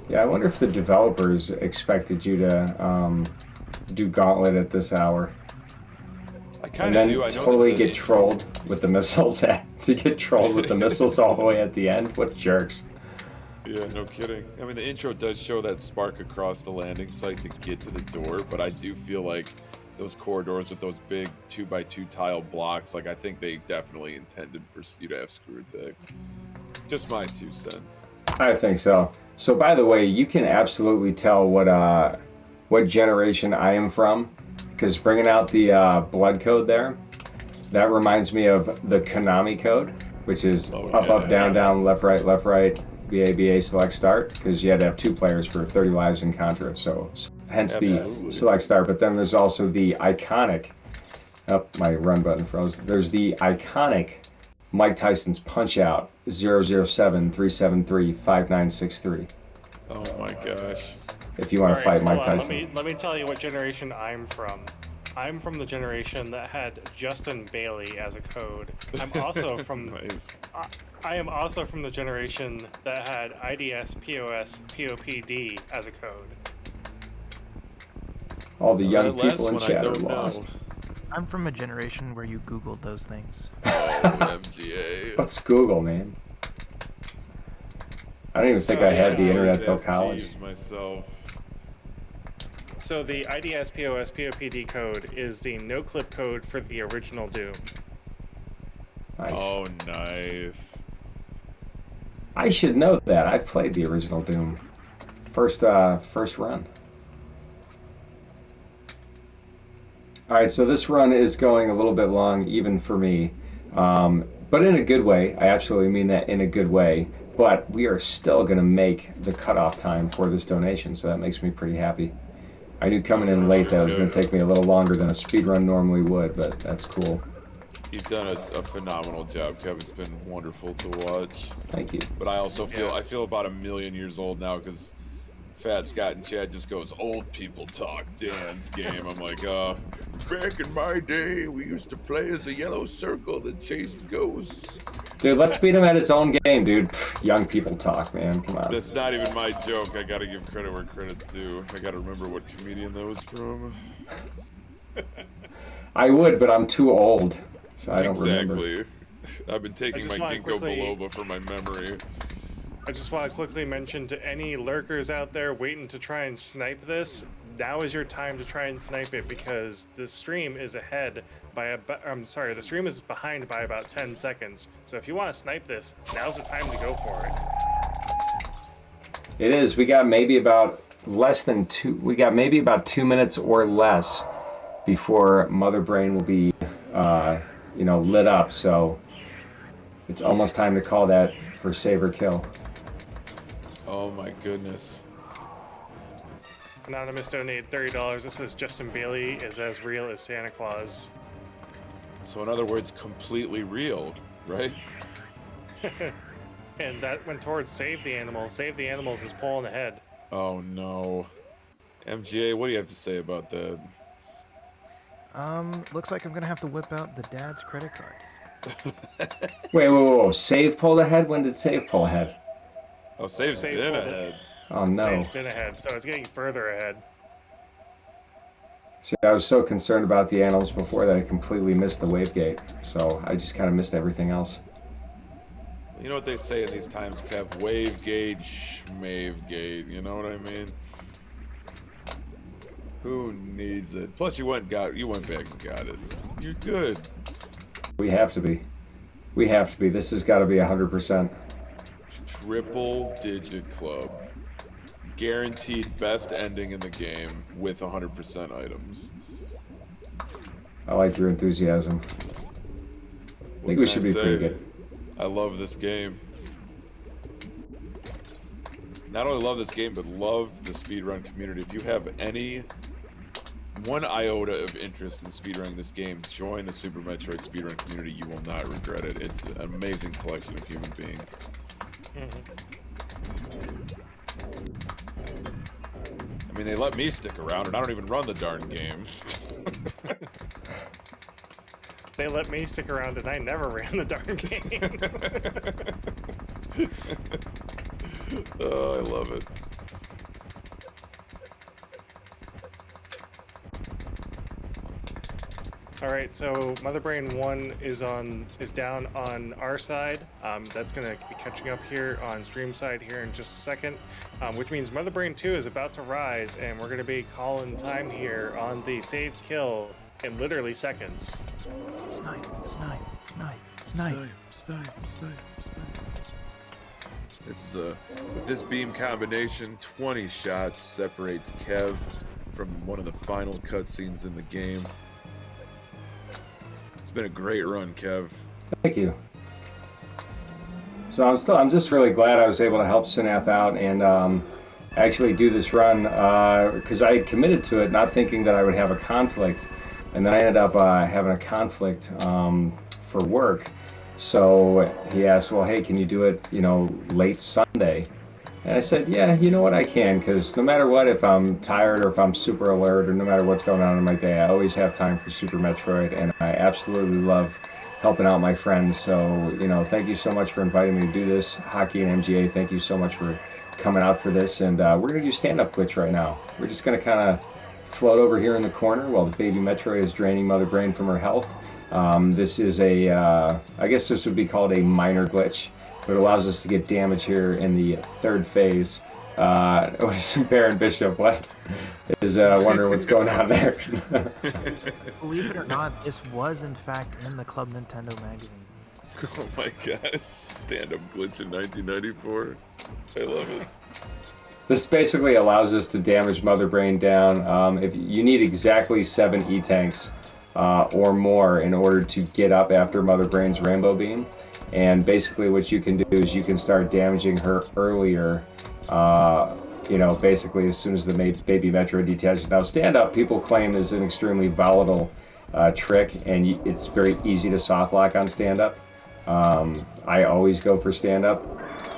Yeah, I wonder if the developers expected you to do Gauntlet at this hour.
I
And
kind
then
of do. I know
totally
that the
get trolled with the missiles to get trolled with the missiles all the way at the end. What jerks.
Yeah, no kidding. I mean, the intro does show that spark across the landing site to get to the door, but I do feel like those corridors with those big 2x2 tile blocks, like I think they definitely intended for you to have screw attack. Just my 2 cents.
I think so. So by the way, you can absolutely tell what generation I am from, because bringing out the blood code there, that reminds me of the Konami code, which is up, down, down, left, right, BA, BA, select, start, because you had to have 2 players for 30 lives in Contra, so hence
Absolutely.
the select, start. But then there's also the iconic, oh, my run button froze. There's the iconic Mike Tyson's Punch-Out 007-373-5963.
Oh my gosh.
If you want to
All right,
fight Mike
hold on.
Tyson.
Let me tell you what generation I'm from. I'm from the generation that had Justin Bailey as a code. I'm also from
Nice.
I am also from the generation that had IDS, POS, POPD as a code.
All the young
That last
people in
one I
chat are
don't know.
lost.
I'm from a generation where you Googled those things.
Oh, MGA.
What's Google, man? I don't even think I had the internet till college.
Myself.
So the IDS, POS, POPD code is the no-clip code for the original Doom.
Nice.
Oh, nice.
I should know that. I played the original Doom. First run. Alright, so this run is going a little bit long, even for me. But in a good way. I absolutely mean that in a good way. But we are still going to make the cutoff time for this donation, so that makes me pretty happy. I knew coming in late that it was going to take me a little longer than a speedrun normally would, but that's cool.
You've done a phenomenal job, Kev. It's been wonderful to watch.
Thank you.
But I also feel about 1,000,000 years old now because Fat Scott in chat just goes, "Old people talk, Dan's game." I'm like, back in my day, we used to play as a yellow circle that chased ghosts.
Dude, let's beat him at his own game, dude. Pfft, young people talk, man. Come on.
That's not even my joke. I gotta give credit where credit's due. I gotta remember what comedian that was from.
I would, but I'm too old, so I don't remember.
Exactly. I've been taking my ginkgo biloba for my memory.
I just want to quickly mention to any lurkers out there waiting to try and snipe this, now is your time to try and snipe it because the stream is ahead by the stream is behind by about 10 seconds. So if you want to snipe this, now's the time to go for it.
It is. We got maybe about maybe about 2 minutes or less before Mother Brain will be, lit up. So it's almost time to call that for save or kill.
Oh my goodness.
Anonymous donated $30. It says Justin Bailey is as real as Santa Claus.
So in other words, completely real, right?
And that went towards Save the Animals. Save the Animals is pulling ahead.
Oh no. MGA, what do you have to say about that?
Looks like I'm gonna have to whip out the dad's credit card.
Wait. Save pulled ahead? When did Save pull ahead?
Oh, Save's been ahead.
Oh no.
Save's been ahead, so it's getting further ahead.
See, I was so concerned about the animals before that I completely missed the wave gate. So I just kind of missed everything else.
You know what they say in these times, Kev? Wave gate, schmave gate. You know what I mean? Who needs it? Plus, you went back and got it. You're good.
We have to be. We have to be. This has got to be 100%.
Triple digit club. Guaranteed best ending in the game with 100% items.
I like your enthusiasm. I think we should be pretty good.
I love this game. Not only love this game, but love the speedrun community. If you have any one iota of interest in speedrunning this game, join the Super Metroid speedrun community. You will not regret it. It's an amazing collection of human beings. I mean, they let me stick around, and I don't even run the darn game.
They let me stick around, and I never ran the darn game.
Oh, I love it.
All right, so Mother Brain 1 is down on our side. That's going to be catching up here on stream side here in just a second, which means Mother Brain 2 is about to rise, and we're going to be calling time here on the save kill in literally seconds.
Snipe, snipe, snipe,
Snipe,
snipe.
snipe, snipe, snipe. This is with this beam combination, 20 shots separates Kev from one of the final cutscenes in the game. It's been a great run, Kev.
Thank you. So I'm just really glad I was able to help Synath out and actually do this run because I had committed to it, not thinking that I would have a conflict, and then I ended up having a conflict for work. So he asked, well, hey, can you do it, late Sunday? And I said, yeah, you know what, I can, because no matter what, if I'm tired or if I'm super alert or no matter what's going on in my day, I always have time for Super Metroid, and I absolutely love helping out my friends. So, thank you so much for inviting me to do this. Hockey and MGA, thank you so much for coming out for this, and we're going to do stand-up glitch right now. We're just going to kind of float over here in the corner while the baby Metroid is draining Mother Brain from her health. This is I guess this would be called a minor glitch. But it allows us to get damage here in the third phase. What is Baron Bishop? What is wondering what's going on there?
Believe it or not, this was in fact in the Club Nintendo magazine.
Oh my gosh, stand-up glitch in 1994. I love it.
This basically allows us to damage Mother Brain down. If you need exactly 7 E-tanks or more in order to get up after Mother Brain's Rainbow Beam. And basically what you can do is you can start damaging her earlier, basically as soon as the baby Metroid detaches. Now, stand-up, people claim, is an extremely volatile trick, and it's very easy to soft lock on stand-up. I always go for stand-up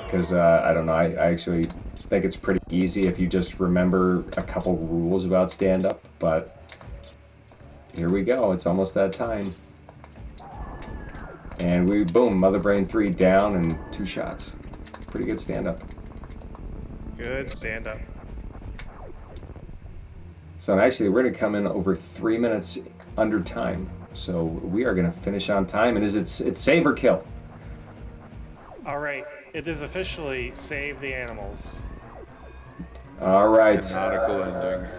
because, I don't know, I actually think it's pretty easy if you just remember a couple rules about stand-up, but here we go. It's almost that time. And we, boom, Mother Brain 3 down and 2 shots. Pretty good stand-up.
Good stand-up.
So actually, we're going to come in over 3 minutes under time. So we are going to finish on time. And it's save or kill?
All right, it is officially save the animals.
All right.
Canonical ending.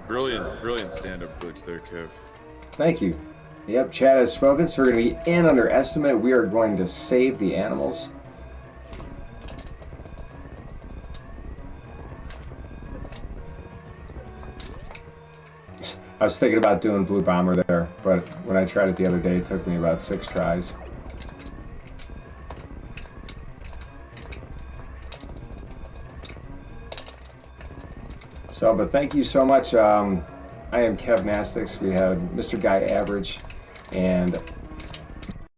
Brilliant stand-up glitch there, Kev.
Thank you. Yep, chat has spoken, so we're going to be in under estimate. We are going to save the animals. I was thinking about doing Blue Bomber there, but when I tried it the other day, it took me about 6 tries. So, but thank you so much. I am Kevnastics. We have Mr. Guy Average and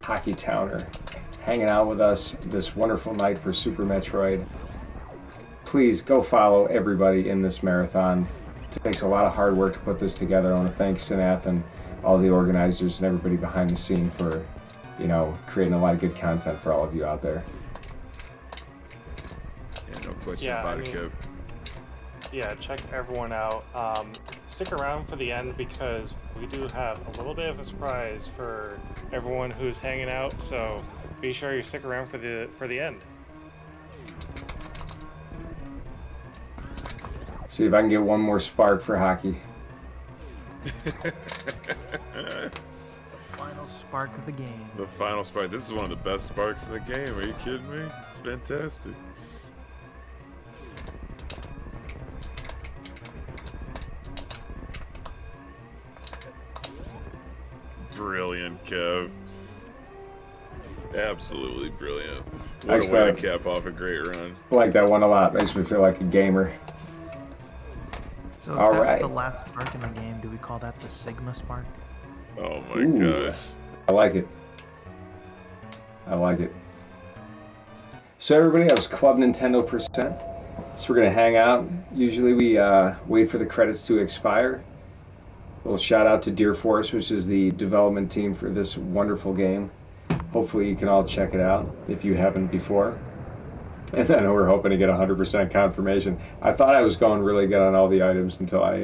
Hockey Towner hanging out with us this wonderful night for Super Metroid. Please go follow everybody in this marathon. It takes a lot of hard work to put this together. I want to thank Synath and all the organizers and everybody behind the scene for, creating a lot of good content for all of you out there.
Yeah, no question about it, Kev.
Yeah, check everyone out. Stick around for the end because we do have a little bit of a surprise for everyone who's hanging out. So be sure you stick around for the end.
See if I can get one more spark for hockey.
Final spark of the game.
The final spark. This is one of the best sparks in the game. Are you kidding me? It's fantastic. Brilliant, Kev. Absolutely brilliant. What
Actually,
a way to cap off a great run.
I like that one a lot. Makes me feel like a gamer.
So if
All
that's
right.
the last spark in the game, do we call that the Sigma spark?
Oh my
Ooh.
gosh.
I like it. I like it. So everybody, that was Club Nintendo %. So we're going to hang out, Usually we wait for the credits to expire. A little shout out to Deer Force, which is the development team for this wonderful game. Hopefully you can all check it out if you haven't before. And then we're hoping to get 100% confirmation. I thought I was going really good on all the items until I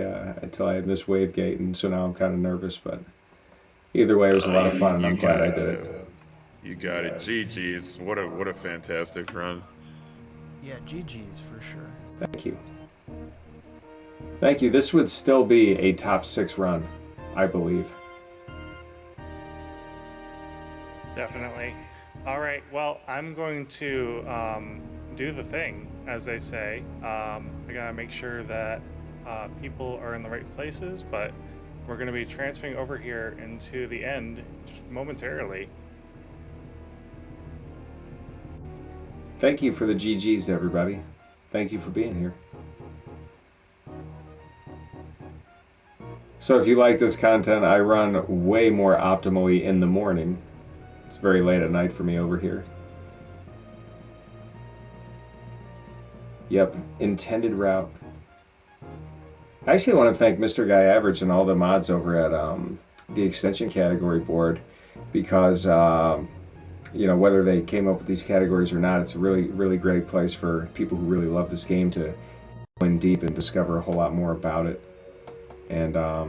had missed Wave Gate, and so now I'm kind of nervous. But either way, it was a lot of fun, and I'm glad I did it.
You got it. GG's. What a fantastic run.
Yeah, GG's for sure.
Thank you. Thank you. This would still be a top 6 run, I believe.
Definitely. All right. Well, I'm going to do the thing, as they say. I gotta make sure that people are in the right places, but we're going to be transferring over here into the end just momentarily.
Thank you for the GGs, everybody. Thank you for being here. So if you like this content, I run way more optimally in the morning. It's very late at night for me over here. Yep, intended route. I actually want to thank Mr. Guy Average and all the mods over at the extension category board, because you know, whether they came up with these categories or not, it's a really, really great place for people who really love this game to go in deep and discover a whole lot more about it. And a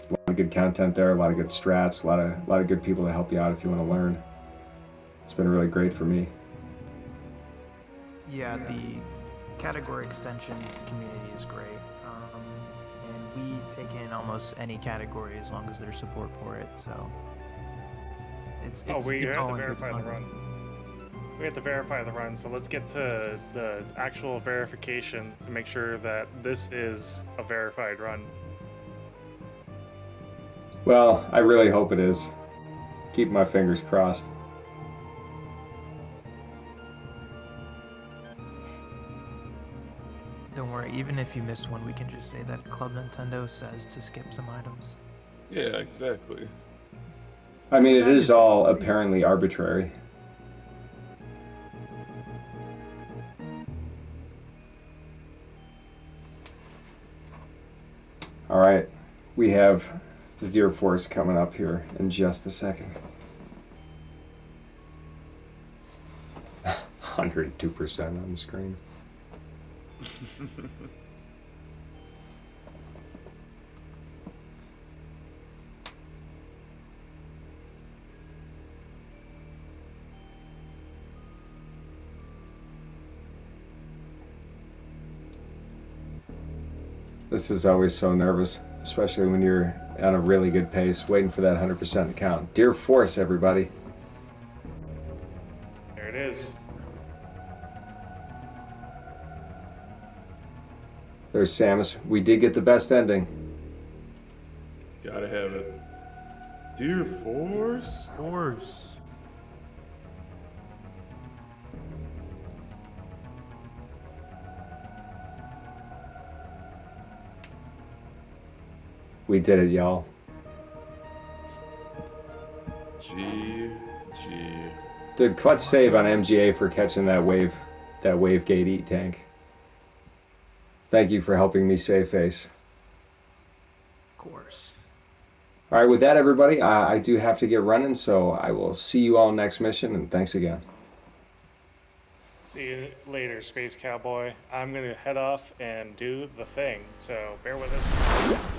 lot of good content there, a lot of good strats, a lot of good people to help you out if you want to learn. It's been really great for me.
Yeah, the category extensions community is great. And we take in almost any category as long as there's support for it, so it's
we
it's
have
all
to
in good
verify the
fun.
run. We have to verify the run, so let's get to the actual verification to make sure that this is a verified run.
Well, I really hope it is. Keep my fingers crossed.
Don't worry, even if you miss one, we can just say that Club Nintendo says to skip some items.
Yeah, exactly.
I mean, it
That
is
is
all
great.
apparently arbitrary. All right, we have the Deer Force coming up here in just a second. 102% on the screen. This is always so nervous, especially when you're on a really good pace, waiting for that 100% count. Deer Force, everybody.
There it is.
There's Samus. We did get the best ending.
Gotta have it. Deer Force?
Force.
We did it, y'all.
GG.
Dude, clutch save on MGA for catching that wave gate eat tank. Thank you for helping me save face.
Of course.
All right, with that, everybody, I do have to get running, so I will see you all next mission, and thanks again.
See you later, Space Cowboy. I'm going to head off and do the thing, so bear with us.